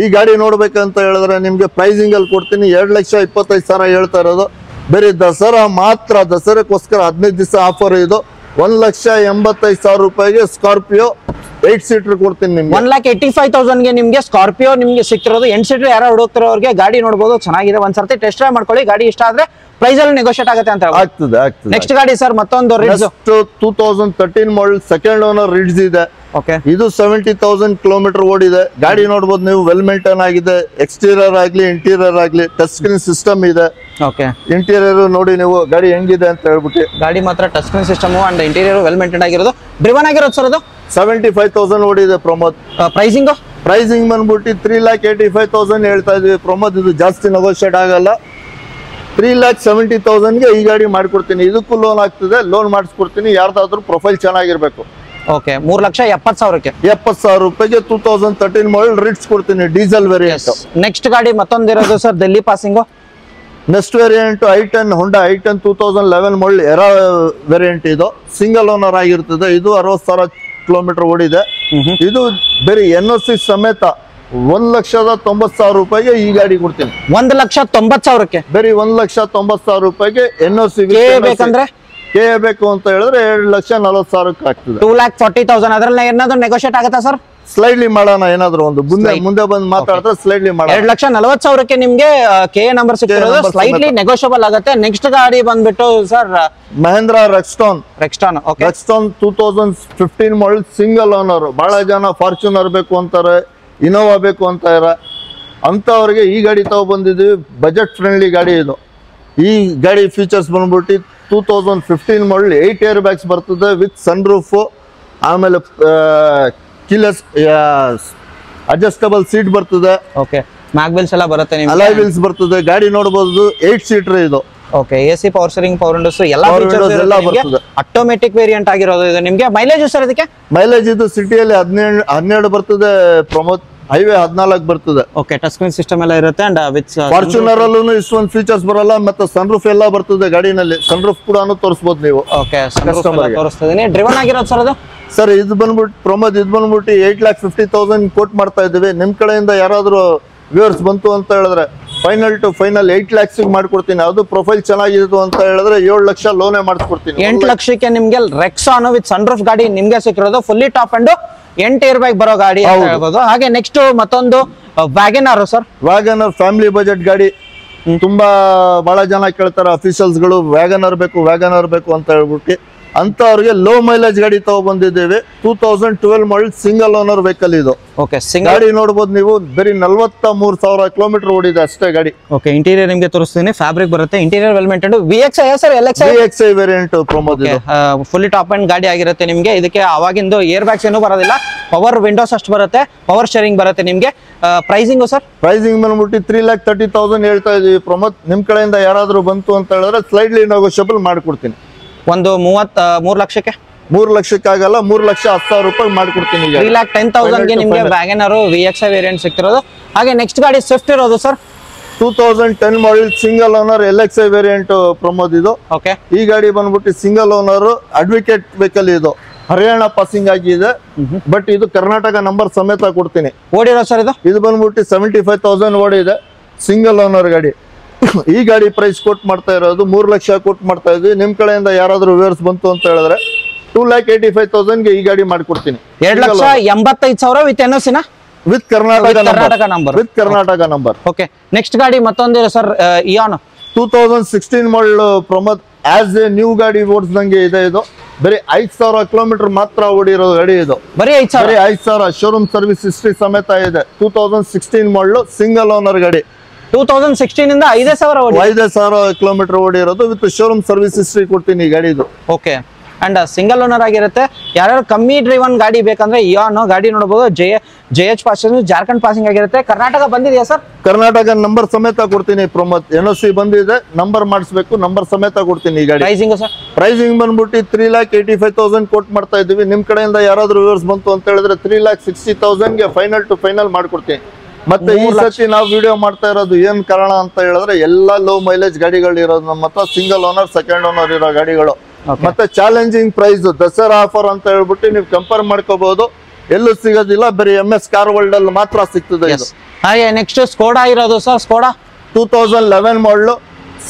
ಈ ಗಾಡಿ ನೋಡ್ಬೇಕಂತ ಹೇಳಿದ್ರೆ ನಿಮ್ಗೆ ಪ್ರೈಸಿಂಗ್ ಅಲ್ಲಿ ಕೊಡ್ತೀನಿ. 2,25,000 ಹೇಳ್ತಾ ಇರೋದು. ಬೇರೆ ದಸರಾ ಮಾತ್ರ, ದಸರಾಕ್ಕೋಸ್ಕರ 15 ದಿವಸ ಆಫರ್ ಇದು. 1,85,000 ರೂಪಾಯಿಗೆ ಸ್ಕಾರ್ಪಿಯೋ 8 ಸೀಟರ್ ಕೊಡ್ತೀನಿ ನಿಮ್ಗೆ. 1,85,000 ಗೆ ನಿಮ್ಗೆ ಸ್ಕಾರ್ಪಿಯೋ ನಿಮ್ಗೆ ಸಿಕ್ತಿರೋದು. 8 ಸೀಟರ್ ಯಾರು ಹುಡುಕ್ತಿರೋರಿಗೆ ಗಾಡಿ ನೋಡಬಹುದು, ಚೆನ್ನಾಗಿದೆ. ಒಂದ್ಸರ್ತಿ ಟೆಸ್ಟ್ ಡ್ರೈವ್ ಮಾಡ್ಕೊಳ್ಳಿ, ಗಾಡಿ ಇಷ್ಟ ಆದ್ರೆ ಪ್ರೈಸ್ ಅಲ್ಲಿ ನೆಗೋಷಿಯೇಟ್ ಆಗುತ್ತೆ ಅಂತ ಆಗ್ತದೆ. ನೆಕ್ಸ್ಟ್ ಗಾಡಿ ಸರ್ ಮತ್ತೊಂದು ridge 2013 model second owner ridge ಇದೆ. ಓಕೆ, ಇದು 70,000 ಕಿಲೋಮೀಟರ್ ಓಡಿದೆ. ಗಾಡಿ ನೋಡಬಹುದು ನೀವು, ವೆಲ್ ಮೇಂಟೈನ್ ಆಗಿದೆ. ಎಕ್ಸ್ಟೀರಿಯರ್ ಆಗ್ಲಿ ಇಂಟೀರಿಯರ್ ಆಗ್ಲಿ ಟಚ್ ಸ್ಕ್ರೀನ್ ಸಿಸ್ಟಮ್ ಇದೆ. ಓಕೆ, ಇಂಟೀರಿಯರ್ ನೋಡಿ ನೀವು ಗಾಡಿ ಹೆಂಗಿದೆ ಅಂತ ಹೇಳ್ಬಿಟ್ಟು. ಗಾಡಿ ಮಾತ್ರ touch screen system and interior well maintain ಆಗಿರೋದು. ಡ್ರಿವನ್ ಆಗಿರೋದು ಸರ್ ಅದು 75,000 ಓಡಿದೆ ಪ್ರಮೋದ್. ಪ್ರೈಸಿಂಗ್ ಬಂದ್ಬಿಟ್ಟು 3,85,000 ಹೇಳ್ತಾ ಇದೀವಿ ಪ್ರಮೋದ್. ಇದು ಜಾಸ್ತಿ ನೆಗೋಷಿಯೇಟ್ ಆಗಲ್ಲ. 3,70,000 ಗೆ ಈ ಗಾಡಿ ಮಾಡ್ಕೊಡ್ತೀನಿ. ಇದಕ್ಕೂ ಲೋನ್ ಆಗ್ತದೆ, ಲೋನ್ ಮಾಡಿಸ್ಕೊಡ್ತೀನಿ. ಯಾರ್ದಾದ್ರೂ ಪ್ರೊಫೈಲ್ ಚೆನ್ನಾಗಿರ್ಬೇಕು. ಓಕೆ, 3,70,000ಕ್ಕೆ 70,000 ರೂಪಾಯಿಗೆ 2013 ಮಾಡೆಲ್ ರಿಡ್ಸ್ ಕೊಡ್ತೀನಿ, ಡೀಸೆಲ್ ವೇರಿಯಂಟ್. ನೆಕ್ಸ್ಟ್ ಗಾಡಿ ಮತ್ತೊಂದಿರೋದು sir Delhi passing. Next variant i10 Honda i10 2011 model Era variant. ಇದು ಸಿಂಗಲ್ ಓನರ್ ಆಗಿರ್ತದೆ. ಇದು 60,000 ಕಿಲೋಮೀಟರ್ ಓಡಿದೆ. ಇದು ಬೇರೆ NOC ಸಮೇತ 1,90,000 ರೂಪಾಯಿಗೆ ಈ ಗಾಡಿ ಕೊಡ್ತೀನಿ. 1,90,000ಕ್ಕೆ ಬೇರೆ 1,90,000 ರೂಪಾಯಿಗೆ NOC ಬೇಕಂದ್ರೆ ಬೇಕು ಅಂತ ಹೇಳಿದ್ರೆ 2,40,000 ಆಗ್ತದೆ. 2,40,000 ಅದ್ರಲ್ಲಿ ಏನಾದ್ರು ನೆಗೋಷಿಯೇಟ್ ಆಗುತ್ತಾ ಸರ್? ಸ್ಲೈಡ್ಲಿ ಮಾಡೋಣ, ಏನಾದ್ರು ಒಂದು ಮುಂದೆ ಬಂದು ಮಾತಾಡಿದ್ರೆ ಸ್ಲೈಡ್ಲಿ ಮಾಡೋಣ. 2,40,000ಕ್ಕೆ ನಿಮ್ಗೆ ಕೆ ನಂಬರ್ ಸಿಕ್ತಿರೋದು, ಸ್ಲೈಟ್ಲಿ ನೆಗೋಷಿಯಬಲ್ ಆಗುತ್ತೆ. ನೆಕ್ಸ್ಟ್ ಗಾಡಿ ಬಂದ್ಬಿಟ್ಟು sir Mahindra Rexton. Okay, Rexton 2015 model single owner. ಬಹಳ ಜನ ಫಾರ್ಚುನರ್ ಬೇಕು ಅಂತಾರೆ, ಇನೋವಾ ಬೇಕು ಅಂತಾರೆ, ಅಂತವ್ರಿಗೆ ಈ ಗಾಡಿ ತಗೊಬಂದಿದ್ವಿ. ಬಜೆಟ್ ಫ್ರೆಂಡ್ಲಿ ಗಾಡಿ ಇದು. ಈ ಗಾಡಿ ಫೀಚರ್ಸ್ ಬಂದ್ಬಿಟ್ಟು 2015 ಮಾಡೆಲ್ 8 ಏರ್ ಬ್ಯಾಗ್ಸ್ ಬರ್ತದೆ ವಿತ್ ಸನ್ ರೂಫ್. ಆಮೇಲೆ ಕೀಲೆಸ್ ಅಡ್ಜಸ್ಟಬಲ್ ಸೀಟ್ ಬರ್ತದೆ. ಓಕೆ, ಮ್ಯಾಗ್ ವೀಲ್ಸ್ ಎಲ್ಲ ಬರುತ್ತೆ, ಅಲಾಯ್ ವೀಲ್ಸ್ ಬರ್ತದೆ. ಗಾಡಿ ನೋಡಬಹುದು 8 ಸೀಟರ್ ಇದು. Okay, AC power steering, power Windows ಎಲ್ಲ ಫೀಚರ್ಸ್ ಎಲ್ಲ ಬರ್ತದೆ. ಆಟೋಮೆಟಿಕ್ ವೇರಿಯಂಟ್ ಆಗಿರೋದು ಇದು. ನಿಮಗೆ ಮೈಲೇಜ್ ಸರ್ ಇದಕ್ಕೆ? ಮೈಲೇಜ್ ಇದು ಸಿಟಿಯಲ್ಲಿ 12 ಬರ್ತದೆ ಪ್ರಮೋದ್, ಹೈವೇ 14 ಬರ್ತದೆ. ಓಕೆ, ಟಚ್ ಸ್ಕ್ರೀನ್ ಸಿಸ್ಟಮ್ ಎಲ್ಲ ಇರುತ್ತೆ. ಅಂಡ್ ವಿತ್ ಫಾರ್ಚುನರ್ ಅಲ್ಲೂ ಇಷ್ಟೊಂದು ಫೀಚರ್ಸ್ ಬರಲ್ಲ. ಮತ್ತೆ ಸನ್ ರೂಫ್ ಎಲ್ಲ ಬರ್ತದೆ ಗಾಡಿನಲ್ಲಿ. ಸನ್ ರೂಫ್ ಕೂಡ ತೋರಿಸಬಹುದು ನೀವು. ಓಕೆ, ತೋರಿಸ್ತಿದ್ದೀನಿ. ಡ್ರಿವನ್ ಆಗಿರೋದು ಸರ್ ಅದು? ಸರ್ ಇದು ಬಂದ್ಬಿಟ್ಟು ಪ್ರಮೋದ್, ಇದು ಬಂದ್ಬಿಟ್ಟು 8,50,000 ಕೋಟ್ ಮಾಡ್ತಾ ಇದ್ದೀವಿ. ನಿಮ್ ಕಡೆಯಿಂದ ಯಾರಾದ್ರೂ ವ್ಯೂವರ್ಸ್ ಬಂತು ಅಂತ ಹೇಳಿದ್ರೆ ಫೈನಲ್ 8 lakhs ಮಾಡ್ಕೊಡ್ತೀನಿ. ಅದು ಪ್ರೊಫೈಲ್ ಚೆನ್ನಾಗಿತ್ತು ಅಂತ ಹೇಳಿದ್ರೆ 7 ಲಕ್ಷ ಲೋನೇ ಮಾಡಿಸ್ಕೊಡ್ತೀನಿ. 8 ಲಕ್ಷಕ್ಕೆ ನಿಮ್ಗೆ ರೆಕ್ಸಾನ್ ವಿತ್ ಸನ್ ರೂಫ್ ಗಾಡಿ ನಿಮ್ಗೆ ಸಿಕ್ಕಿರೋದು. Fully top and 8 air bag ಬರೋ ಗಾಡಿ ಅಂತ ಹೇಳ್ಬೋದು. ಹಾಗೆ ನೆಕ್ಸ್ಟ್ ಮತ್ತೊಂದು Wagon R sir. Wagon R family budget ಗಾಡಿ. ತುಂಬಾ ಬಹಳ ಜನ ಕೇಳ್ತಾರೆ ಅಫಿಷಿಯಲ್ಸ್ ಗಳು ವ್ಯಾಗನರ್ ಬೇಕು ಅಂತ ಹೇಳ್ಬಿಟ್ಟು ಅಂತವ್ರಿಗೆ ಲೋ ಮೈಲೇಜ್ ಗಾಡಿ ತಗೊಬಂದಿದ್ದೇವೆ 2012 ಮಾಡಲ್ ಸಿಂಗಲ್ ಓನರ್ ವೆಹಿಕಲ್ ಇದು. ಓಕೆ, ಗಾಡಿ ನೋಡಬಹುದು ನೀವು, ಬರೀ 43,000 ಕಿಲೋಮೀಟರ್ ಓಡಿದೆ ಅಷ್ಟೇ ಗಾಡಿ. ಓಕೆ, ಇಂಟೀರಿಯರ್ ನಿಮಗೆ ತೋರಿಸ್ತೀನಿ. ಫ್ಯಾಬ್ರಿಕ್ ಬರುತ್ತೆ, interior well maintained. VXI sir, VXI variant Pramod ಇದು. ಫುಲ್ಲಿ ಟಾಪ್ ಅಂಡ್ ಗಾಡಿ ಆಗಿರುತ್ತೆ ನಿಮಗೆ. ಇದಕ್ಕೆ ಅವಾಗಿಂದು ಏರ್ ಬ್ಯಾಗ್ಸ್ ಏನೂ ಬರೋದಿಲ್ಲ, ಪವರ್ ವಿಂಡೋಸ್ ಅಷ್ಟು ಬರುತ್ತೆ, ಪವರ್ ಸ್ಟೇರಿಂಗ್ ಬರುತ್ತೆ ನಿಮಗೆ. Pricing sir? ಪ್ರೈಸಿಂಗ್ ಬಂದ್ಬಿಟ್ಟು 3,30,000 ಹೇಳ್ತಾ ಇದೀವಿ ಪ್ರಮೋದ್. ನಿಮ್ ಕಡೆಯಿಂದ ಯಾರಾದ್ರೂ ಬಂತು ಅಂತ ಹೇಳಿದ್ರೆ ಸ್ಲೈಡ್ಲಿ ನೆಗೋಷಿಯಬಲ್ ಮಾಡ್ಕೊಡ್ತೀನಿ. ಒಂದು 3 ಲಕ್ಷಕ್ಕೆ? 3 ಲಕ್ಷಕ್ಕೆ ಆಗಲ್ಲ, 3,10,000 ರೂಪಾಯಿ ಮಾಡ್ಕೊಡ್ತೀನಿ. 3,10,000ಗೆ ನಿಮಗೆ ವ್ಯಾಗನರ್ VXI ವೇರಿಯಂಟ್ ಸಿಗ್ತಿರೋದು. ಹಾಗೆ ನೆಕ್ಸ್ಟ್ ಗಾಡಿ ಸ್ವಿಫ್ಟ್ ಇರೋದು ಸರ್, 2010 ಮಾಡಲ್ single owner LXI variant Pramod ಇದು. ಓಕೆ, ಈ ಗಾಡಿ ಬಂದ್ಬಿಟ್ಟು ಸಿಂಗಲ್ ಓನರ್ ಅಡ್ವೊಕೇಟ್ ವೆಹಿಕಲ್ ಇದು. ಹರಿಯಾಣ ಪಾಸಿಂಗ್ ಆಗಿದೆ, ಬಟ್ ಇದು ಕರ್ನಾಟಕ ನಂಬರ್ ಸಮೇತ ಕೊಡ್ತೀನಿ. ಓಡಿರೋ ಸರ್ ಇದು ಬಂದ್ಬಿಟ್ಟು 75,000 ಓಡಿದೆ, ಸಿಂಗಲ್ ಓನರ್ ಗಾಡಿ. ಈ ಗಾಡಿ ಪ್ರೈಸ್ ಕೋಟ್ ಮಾಡ್ತಾ ಇರೋದು 3 ಲಕ್ಷ ಕೋಟ್ ಮಾಡ್ತಾ ಇದ್ವಿ. ನಿಮ್ ಕಡೆಯಿಂದ ಯಾರಾದ್ರೂ ವ್ಯೂವರ್ಸ್ ಬಂತು ಅಂತ ಹೇಳಿದ್ರೆ 2,85,000ಗೆ ಈ ಗಾಡಿ ಮಾಡ್ಕೊಡ್ತೀನಿ. 2,85,000 ವಿತ್ NOC ನ? With Karnataka number. Okay, next ಗಾಡಿ ಮತ್ತೊಂದಿದೆ sir, Eon 2016 model Pramod. As a new ಗಾಡಿ ಓಡಿಸ್ದಂಗೆ ಇದೆ ಇದು. ಬರೀ 5,000 ಕಿಲೋಮೀಟರ್ ಮಾತ್ರ ಓಡಿರೋ ಗಾಡಿ ಇದು. ಬರೀ 5,000 ಶೋರೂಮ್ ಸರ್ವಿಸ್ ಹಿಸ್ಟ್ರಿ ಸಮೇತ ಇದೆ. 2016 ಮಾಡಲ್ ಸಿಂಗಲ್ ಓನರ್ ಗಾಡಿ. 2016 ಇಂದ 5,000 ಕಿಲೋಮೀಟರ್ ಓಡಿರೋದು ವಿತ್ ಶೋರೂಮ್ ಸರ್ವಿಸ್ ಹಿಸ್ಟ್ರಿ ಕೊಡ್ತೀನಿ ಈ ಗಾಡಿದು. ಓಕೆ, ಅಂಡ್ ಸಿಂಗಲ್ ಓನರ್ ಆಗಿರುತ್ತೆ. ಯಾರ್ಯಾರು ಕಮ್ಮಿ ಡ್ರೈವನ್ ಗಾಡಿ ಬೇಕಂದ್ರೆ ಇಯಾನ್ ಗಾಡಿ ನೋಡಬಹುದು. JH ಪಾಸಿಂಗ್, ಜಾರ್ಖಂಡ್ ಪಾಸಿಂಗ್ ಆಗಿರುತ್ತೆ. ಕರ್ನಾಟಕ ಬಂದಿದೆಯಾ ಸರ್? ಕರ್ನಾಟಕ ನಂಬರ್ ಸಮೇತ ಕೊಡ್ತೀನಿ ಪ್ರಮೋದ್. NOC ಬಂದಿದೆ, ನಂಬರ್ ಮಾಡಿಸ್ಬೇಕು, ನಂಬರ್ ಸಮೇತ ಕೊಡ್ತೀನಿ ಈ ಗಾಡಿ. Pricing sir? ಪ್ರೈಸಿಂಗ್ ಬಂದ್ಬಿಟ್ಟು 3,85,000 ಕೋಟ್ ಮಾಡ್ತಾ ಇದೀವಿ. ನಿಮ್ ಕಡೆಯಿಂದ ಯಾರಾದ್ರೂ ವ್ಯೂವರ್ಸ್ ಬಂತು ಅಂತ ಹೇಳಿದ್ರೆ 3,60,000ಗೆ ಫೈನಲ್ ಟು ಫೈನಲ್ ಮಾಡ್ಕೊಡ್ತೀನಿ. ಮತ್ತೆ ಈ ಸತಿ ನಾವು ವಿಡಿಯೋ ಮಾಡ್ತಾ ಇರೋದು ಏನ್ ಕಾರಣ ಅಂತ ಹೇಳಿದ್ರೆ ಎಲ್ಲಾ ಲೋ ಮೈಲೇಜ್ ಗಾಡಿಗಳು ಇರೋದು ನಮ್ಮ ಹತ್ರ, ಸಿಂಗಲ್ ಓನರ್ ಸೆಕೆಂಡ್ ಓನರ್ ಇರೋ ಗಾಡಿಗಳು. ಮತ್ತೆ ಚಾಲೆಂಜಿಂಗ್ ಪ್ರೈಸ್, ದಸರಾ ಆಫರ್ ಅಂತ ಹೇಳ್ಬಿಟ್ಟು ನೀವು ಕಂಪೇರ್ ಮಾಡ್ಕೋಬಹುದು. ಎಲ್ಲೂ ಸಿಗೋದಿಲ್ಲ, ಬರೀ MS ಕಾರ್ ವರ್ಲ್ಡ್ ಅಲ್ಲಿ ಮಾತ್ರ ಸಿಗ್ತದೆ ಇದು. ಹಾಗೆ ನೆಕ್ಸ್ಟ್ ಸ್ಕೋಡಾ ಇರೋದು sir, Skoda 2011 model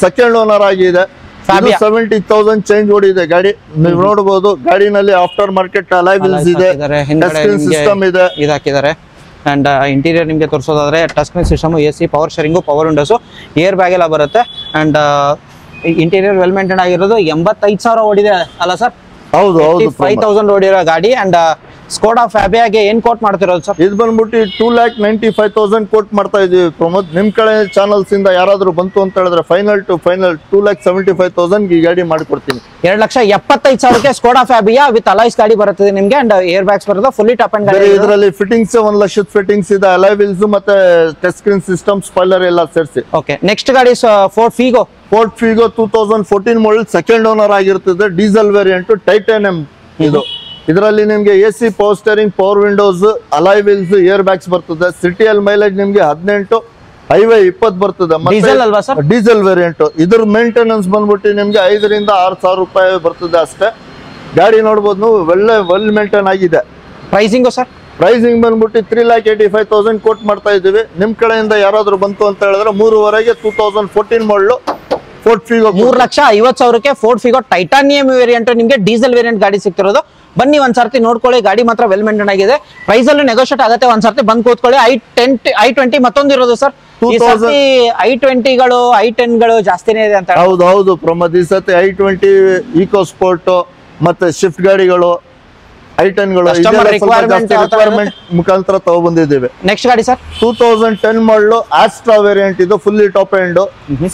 second owner ಆಗಿದೆ. 70,000 ಚೇಂಜ್ ಓಡಿದೆ ಗಾಡಿ. ನೀವು ನೋಡಬಹುದು ಗಾಡಿನಲ್ಲಿ ಆಫ್ಟರ್ ಮಾರ್ಕೆಟ್ ಅಲಾಯ್ ವೀಲ್ಸ್ ಇದೆ, ಸಿಸ್ಟಮ್ ಇದೆ, ಇದಾಕಿದ್ದಾರೆ. ಅಂಡ್ ಇಂಟೀರಿಯರ್ ನಿಮಗೆ ತೋರಿಸೋದಾದ್ರೆ touch screen system, AC, power steering, power windows, air bag ಎಲ್ಲ ಬರುತ್ತೆ. ಅಂಡ್ ಇಂಟೀರಿಯರ್ ವೆಲ್ ಮೇಂಟೈನ್ ಆಗಿರೋದು. 85,000 ಓಡಿದೆ ಅಲ್ಲ ಸರ್? ಹೌದು, 5,000 ಓಡಿರೋ ಗಾಡಿ. ಅಂಡ್ ಸ್ಕೋಡಾ ಫ್ಯಾಬಿಯಾಗೆ ಏನ್ ಕೋಟ್ ಮಾಡ್ತಿರೋದು ಸರ್? ಇದು ಬಂದ್ಬಿಟ್ಟು 2,95,000 ಕೋಟ್ ಮಾಡ್ತಾ ಇದೀವಿ ಪ್ರಮೋದ್. ನಿಮ್ ಕಡೆ ಚಾನಲ್ಸ್ ಇಂದ ಯಾರಾದ್ರೂ ಬಂತು ಅಂತ ಹೇಳಿದ್ರೆ ಫೈನಲ್ ಟು ಫೈನಲ್ 2,75,000 ಈ ಗಾಡಿ ಮಾಡ್ಕೊಡ್ತೀನಿ. 2,75,000ಕ್ಕೆ ಸ್ಕೋಡಾ ಫ್ಯಾಬಿಯಾ ವಿತ್ ಅಲಾಯ್ಸ್ ಗಾಡಿ ಬರುತ್ತದೆ ನಿಮ್ಗೆ. ಅಂಡ್ ಏರ್ ಬ್ಯಾಗ್ಸ್ ಬರುತ್ತೆ, ಫುಲ್ಲಿ ಟಾಪ್ ಅಂಡ್ ಗಾಡಿ. ಇದರಲ್ಲಿ ಫಿಟ್ಟಿಂಗ್ಸ್ 1 ಲಕ್ಷದ ಫಿಟ್ಟಿಂಗ್ಸ್ ಇದೆ, ಅಲಾಯ್ ವೀಲ್ಸ್ ಮತ್ತೆ ಟಚ್ ಸ್ಕ್ರೀನ್ ಸಿಸ್ಟಮ್, ಸ್ಪಾಯ್ಲರ್ ಎಲ್ಲ ಸೇರಿಸಿ. ಓಕೆ, ನೆಕ್ಸ್ಟ್ ಗಾಡಿ ಫೋರ್ಡ್ ಫಿಗೋ 2014 ಮಾಡಲ್ ಸೆಕೆಂಡ್ ಓನರ್ ಆಗಿರ್ತದೆ. ಡೀಸೆಲ್ ವೇರಿಯಂಟ್ ಟೈಟಾನಿಯಂ ಇದು. ಇದರಲ್ಲಿ ನಿಮ್ಗೆ AC, power steering, power Windows, alloy wheels, air bags ಬರ್ತದೆ. ಸಿಟಿಯಲ್ಲಿ ಮೈಲೇಜ್ ನಿಮ್ಗೆ 18, ಹೈವೇ 20 ಬರ್ತದೆ. Diesel variant. ಇದ್ರ ಮೇಂಟೆನೆನ್ಸ್ ಬಂದ್ಬಿಟ್ಟು ನಿಮ್ಗೆ 5,000 to 6,000 ರೂಪಾಯಿ ಬರ್ತದೆ ಅಷ್ಟೇ. ಗಾಡಿ ನೋಡ್ಬೋದು ನೀವು, ವೆಲ್ ಮೇಂಟೈನ್ ಆಗಿದೆ. Pricing sir? ಪ್ರೈಸಿಂಗ್ ಬಂದ್ಬಿಟ್ಟು 3,85,000 ಕೋಟ್ ಮಾಡ್ತಾ ಇದೀವಿ. ನಿಮ್ ಕಡೆಯಿಂದ ಯಾರಾದ್ರೂ ಬಂತು ಅಂತ ಹೇಳಿದ್ರೆ 3,500ಗೆ 2014 ಮಾಡಲು ಫೋರ್ಡ್ ಫಿಗೋ 3,50,000ಕ್ಕೆ ಫೋರ್ಡ್ ಫಿಗೋ ಟೈಟಾನಿಯಂ ವೇರಿಯಂಟ್ ನಿಮ್ಗೆ ಡೀಸೆಲ್ ವೇರಿಯಂಟ್ ಗಾಡಿ ಸಿಗ್ತಿರೋದು. ಬನ್ನಿ ಒಂದ್ಸರ್ತಿ ನೋಡ್ಕೊಳ್ಳಿ, ಗಾಡಿ ಮಾತ್ರ ವೆಲ್ ಮೇಂಟೈನ್ ಆಗಿದೆ. ಪ್ರೈಸ್ ಅಲ್ಲಿ ನೆಗೋಷಿಯೇಟ್ ಆಗುತ್ತೆ, ಒಂದ್ಸರ್ತಿ ಬಂದ್ ಕೂತ್ಕೊಳ್ಳಿ. i20 ಮತ್ತೊಂದು ಇರೋದು ಸರ್. i20ಗಳು i10ಗಳು ಜಾಸ್ತಿನೇ ಇದೆ ಅಂತ. ಹೌದು ಪ್ರಮೋದ್, ಈ ಸತಿ i20 ಈಕೋ ಸ್ಪೋರ್ಟ್ ಮತ್ತೆ ಶಿಫ್ಟ್ ಗಾಡಿಗಳು, i10ಗಳು ರಿಕ್ವೈರ್ಮೆಂಟ್ ಮುಖಾಂತರ ತಗೊಬಂದಿದ್ದೇವೆ. ನೆಕ್ಸ್ಟ್ ಗಾಡಿ ಸರ್ 2010 ಮಾಡಲು ಆಸ್ಟ್ರಾ ವೇರಿಯಂಟ್. ಇದು fully top end,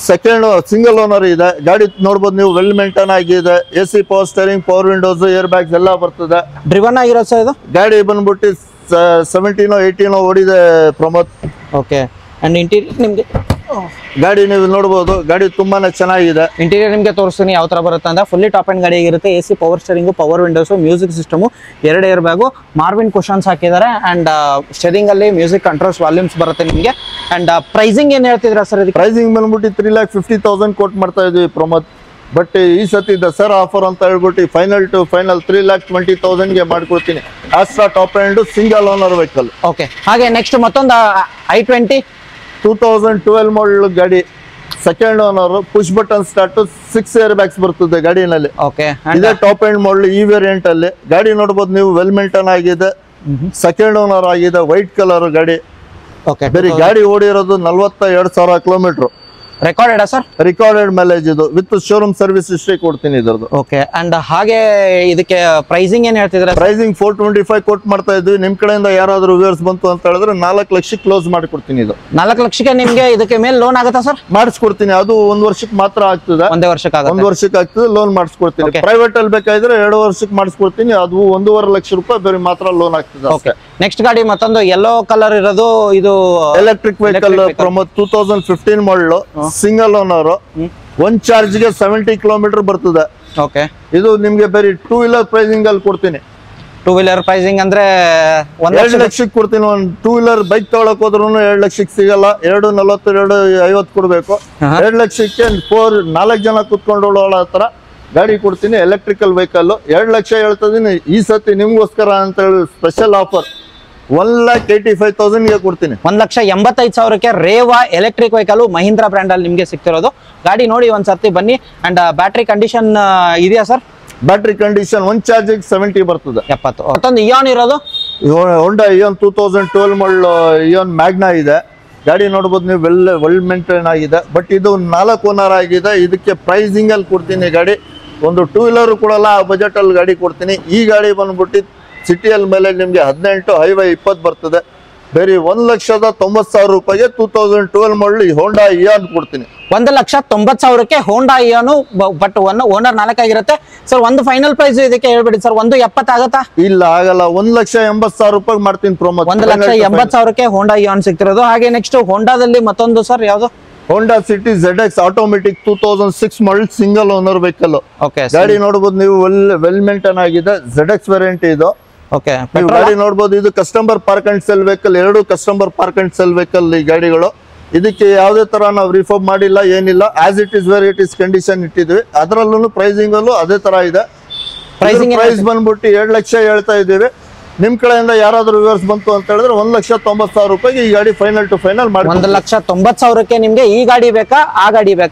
second single owner ಇದೆ. ಗಾಡಿ ನೋಡ್ಬೋದು ನೀವು, ವೆಲ್ ಮೇಂಟೈನ್ ಆಗಿದೆ. AC, power steering, power Windows, air bags ಎಲ್ಲ ಬರ್ತದೆ. ಡ್ರಿವನ್ ಆಗಿರೋದು ಸರ್ ಇದು. ಗಾಡಿ ಬಂದ್ಬಿಟ್ಟು 17 18 ಓಡಿದೆ ಪ್ರಮೋದ್. ಓಕೆ, ಅಂಡ್ ಇಂಟೀರಿಯರ್ ನಿಮ್ಗೆ ಗಾಡಿ ನೀವು ನೋಡಬಹುದು, ಗಾಡಿ ತುಂಬಾನೇ ಚೆನ್ನಾಗಿದೆ. ಇಂಟೀರಿಯರ್ ನಿಮಗೆ ತೋರಿಸ್ತೀನಿ ಯಾವ ತರ ಬರುತ್ತೆ ಅಂತ. ಫುಲ್ಲಿ ಟಾಪ್ ಅಂಡ್ ಗಾಡಿ ಆಗಿರುತ್ತೆ. AC, power steering, power windows, music system, 2 air bag, ಮಾರ್ವಿನ್ ಕುಶನ್ಸ್ ಹಾಕಿದ್ದಾರೆ. ಅಂಡ್ ಸ್ಟೇರಿಂಗ್ ಅಲ್ಲಿ ಮ್ಯೂಸಿಕ್ ಕಂಟ್ರೋಲ್ಸ್, ವಾಲ್ಯೂಮ್ಸ್ ಬರುತ್ತೆ ನಿಮಗೆ. ಅಂಡ್ ಪ್ರೈಸಿಂಗ್ ಏನ್ ಹೇಳ್ತಿದ್ರ ಸರ್? ಪ್ರೈಸಿಂಗ್ ಬಂದ್ಬಿಟ್ಟು 3,50,000 ಕೋಟ್ ಮಾಡ್ತಾ ಇದೀವಿ ಪ್ರಮೋದ್. ಬಟ್ ಈ ಸತಿ ದಸರಾ ಆಫರ್ ಅಂತ ಹೇಳ್ಬಿಟ್ಟು ಫೈನಲ್ ಟು ಫೈನಲ್ 3,20,000ಗೆ ಮಾಡ್ಕೊಡ್ತೀನಿ. Astra top end single owner vehicle. Okay, ಹಾಗೆ ನೆಕ್ಸ್ಟ್ ಮತ್ತೊಂದು i20 2012 ಮಾಡಲ್ ಗಾಡಿ, second owner, push button start, 6 air bags ಬರ್ತದೆ ಗಾಡಿನಲ್ಲಿ. ಓಕೆ, ಇದೇ ಟಾಪ್ ಎಂಡ್ ಮಾಡಲ್ ಈ ವೇರಿಯಂಟ್ ಅಲ್ಲಿ. ಗಾಡಿ ನೋಡಬಹುದು ನೀವು, ವೆಲ್ ಮೇಂಟೈನ್ ಆಗಿದೆ, ಸೆಕೆಂಡ್ ಓನರ್ ಆಗಿದೆ, ವೈಟ್ ಕಲರ್ ಗಾಡಿ. ಓಕೆ, ಬೇರೆ ಗಾಡಿ ಓಡಿರೋದು 42,000 kilometre. Recorded sir? Recorded mileage ಇದು ವಿತ್ ಶೋರೂಮ್ ಸರ್ವಿಸ್ ಹಿಸ್ಟ್ರಿ ಕೊಡ್ತೀನಿ ಇದ್ರದ್ದು. ಓಕೆ. ಅಂಡ್ ಹಾಗೆ ಇದಕ್ಕೆ ಪ್ರೈಸಿಂಗ್ ಏನ್ ಹೇಳ್ತಿದ್ರೆ? ಪ್ರೈಸಿಂಗ್ 425 ಕೋಟ್ ಮಾಡ್ತಾ ಇದ್ವಿ. ನಿಮ್ ಕಡೆಯಿಂದ ಯಾರಾದ್ರೂ ವ್ಯೂವರ್ಸ್ ಬಂತು ಅಂತ ಹೇಳಿದ್ರೆ 4 ಲಕ್ಷಕ್ಕೆ ಕ್ಲೋಸ್ ಮಾಡಿಕೊಡ್ತೀನಿ. ಇದು 4 ಲಕ್ಷಕ್ಕೆ ನಿಮ್ಗೆ ಇದಕ್ಕೆ ಮೇಲೆ ಲೋನ್ ಆಗುತ್ತಾ ಸರ್? ಮಾಡಿಸ್ಕೊಡ್ತೀನಿ. ಅದು 1 ವರ್ಷಕ್ಕೆ ಮಾತ್ರ ಆಗ್ತದೆ. ಒಂದೇ ವರ್ಷಕ್ಕೆ ಆಗುತ್ತೆ? 1 ವರ್ಷಕ್ಕೆ ಆಗ್ತದೆ, ಲೋನ್ ಮಾಡಿಸ್ಕೊಡ್ತೀನಿ. ಪ್ರೈವೇಟ್ ಅಲ್ಲಿ ಬೇಕಾದ್ರೆ 2 ವರ್ಷಕ್ಕೆ ಮಾಡಿಸ್ಕೊಡ್ತೀನಿ. ಅದು 1.5 ಲಕ್ಷ ರೂಪಾಯಿ ಬೇರೆ ಮಾತ್ರ ಲೋನ್ ಆಗ್ತದೆ. ಓಕೆ. ನೆಕ್ಸ್ಟ್ ಗಾಡಿ ಮತ್ತೊಂದು ಯೆಲ್ಲೋ ಕಲರ್ ಇರೋದು, ಇದು ಎಲೆಕ್ಟ್ರಿಕ್ ವೆಹಿಕಲ್ ಪ್ರಮೋದ್ 2015 ಮಾಡಲ್, ಸಿಂಗಲ್ ಓನರ್, 1 ಚಾರ್ಜ್ ಗೆ 70 ಕಿಲೋಮೀಟರ್ ಬರ್ತದೆ. ಓಕೆ. ಇದು ನಿಮ್ಗೆ ಬೇರೆ 2 ವೀಲರ್ ಪ್ರೈಸಿಂಗ್ ಅಲ್ಲಿ ಕೊಡ್ತೀನಿ. 2 ವೀಲರ್ ಪ್ರೈಸಿಂಗ್ ಅಂದ್ರೆ 2 ಲಕ್ಷಕ್ಕೆ ಕೊಡ್ತೀನಿ. ಒಂದು 2 ವೀಲರ್ ಬೈಕ್ ತಗೊಳಕ್ ಹೋದ್ರು 2 ಲಕ್ಷಕ್ಕೆ ಸಿಗಲ್ಲ. 2.40 2.50 ಕೊಡ್ಬೇಕು. 2 ಲಕ್ಷಕ್ಕೆ 4 ಜನ ಕುತ್ಕೊಂಡು ಓಡೋ ತರ ಗಾಡಿ ಕೊಡ್ತೀನಿ. ಎಲೆಕ್ಟ್ರಿಕಲ್ ವೆಹಿಕಲ್ 2 ಲಕ್ಷ ಹೇಳ್ತಿದ್ದೀನಿ. ಈ ಸತಿ ನಿಮ್ಗೋಸ್ಕರ ಅಂತ ಹೇಳಿ ಸ್ಪೆಷಲ್ ಆಫರ್ 1,85,000 ಗೆ ಕೊಡ್ತೀನಿ. 1,85,000ಕ್ಕೆ Reva electric vehicle Mahindra brand ಅಲ್ಲಿ ನಿಮ್ಗೆ ಸಿಗ್ತಿರೋದು. ಗಾಡಿ ನೋಡಿ ಒಂದ್ಸರ್ತಿ ಬನ್ನಿ. ಅಂಡ್ ಬ್ಯಾಟ್ರಿ ಕಂಡೀಷನ್ ಇದೆಯಾ ಸರ್? ಬ್ಯಾಟ್ರಿ ಕಂಡೀಷನ್ 1 ಚಾರ್ಜ್ 70 ಬರ್ತದೆ. 70. ಮತ್ತೊಂದು ಇಯಾನ್ ಇರೋದು, Honda Eon 2012 model Eon Magna ಇದೆ. ಗಾಡಿ ನೋಡ್ಬೋದು ನೀವು, ವೆಲ್ ಮೇಂಟೈನ್ ಆಗಿದೆ. ಬಟ್ ಇದು 4 ಓನರ್ ಆಗಿದೆ. ಇದಕ್ಕೆ ಪ್ರೈಸಿಂಗ್ ಅಲ್ಲಿ ಕೊಡ್ತೀನಿ ಗಾಡಿ. ಒಂದು 2 ವೀಲರ್ ಕೊಡಲ್ಲ, ಆ ಬಜೆಟ್ ಅಲ್ಲಿ ಗಾಡಿ ಕೊಡ್ತೀನಿ. ಈ ಗಾಡಿ ಬಂದ್ಬಿಟ್ಟು ಸಿಟಿಯಲ್ಲಿ ಮೇಲೆ ನಿಮ್ಗೆ 18, ಹೈವೇ 20 ಬರ್ತದೆ. ಬೇರೆ 1,90,000 ರೂಪಾಯಿಗೆ 2012 ಮಾಡಲ್ ಹೋಂಡಾ ಇಯಾನ್ ಕೊಡ್ತೀನಿ. 1,90,000ಕ್ಕೆ ಹೋಂಡಾ ಇಯಾನು. ಬಟ್ ಓನರ್ 4 ಆಗಿರುತ್ತೆ ಸರ್. ಒಂದು ಫೈನಲ್ ಪ್ರೈಸ್ ಇದಕ್ಕೆ ಹೇಳ್ಬಿಡಿ ಸರ್. 1,70 ಆಗತ್ತಾ? ಇಲ್ಲ, ಆಗಲ್ಲ. 1,80,000 ರೂಪಾಯಿ ಮಾಡ್ತೀನಿ ಪ್ರಮೋದ್. 1,80,000ಕ್ಕೆ ಹೋಂಡಾ ಇಯಾನ್ ಸಿಗ್ತಿರೋದು. ಹಾಗೆ ನೆಕ್ಸ್ಟ್ ಹೋಂಡಾದಲ್ಲಿ ಮತ್ತೊಂದು ಸರ್, ಯಾವ್ದು? Honda City ZX automatic 2006 model single owner vehicle. Okay. ಗಾಡಿ ನೋಡಬಹುದು ನೀವು, ವೆಲ್ ಮೇಂಟೈನ್ ಆಗಿದೆ. ZX ವೇರಿಯಂಟ್ ಇದು. ಓಕೆ. ಗಾಡಿ ನೋಡಬಹುದು. ಇದು customer park and sell vehicle. 2 customer park and sell vehicle ಈ ಗಾಡಿಗಳು. ಇದಕ್ಕೆ ಯಾವುದೇ ತರ ನಾವು ರಿಫರ್ಬ್ ಮಾಡಿಲ್ಲ, ಏನಿಲ್ಲ. As it is where it is condition ಇಟ್ಟಿದ್ವಿ. ಅದರಲ್ಲೂ ಪ್ರೈಸಿಂಗ್ ಅಲ್ಲೂ ಅದೇ ತರ ಇದೆ. ಪ್ರೈಸ್ ಬಂದ್ಬಿಟ್ಟು 2 ಲಕ್ಷ ಹೇಳ್ತಾ ಇದ್ದೀವಿ. ನಿಮ್ ಕಡೆಯಿಂದ ಯಾರಾದ್ರೂ ವ್ಯೂವರ್ಸ್ ಬಂತು ಅಂತ ಹೇಳಿದ್ರೆ 1,90,000 ರೂಪಾಯಿಗೆ ಈ ಗಾಡಿ ಫೈನಲ್ ಟು ಫೈನಲ್ ಮಾಡಿ. 1,90,000ಕ್ಕೆ ನಿಮ್ಗೆ ಈ ಗಾಡಿ ಬೇಕಾ, ಆ ಗಾಡಿ ಬೇಕಾ?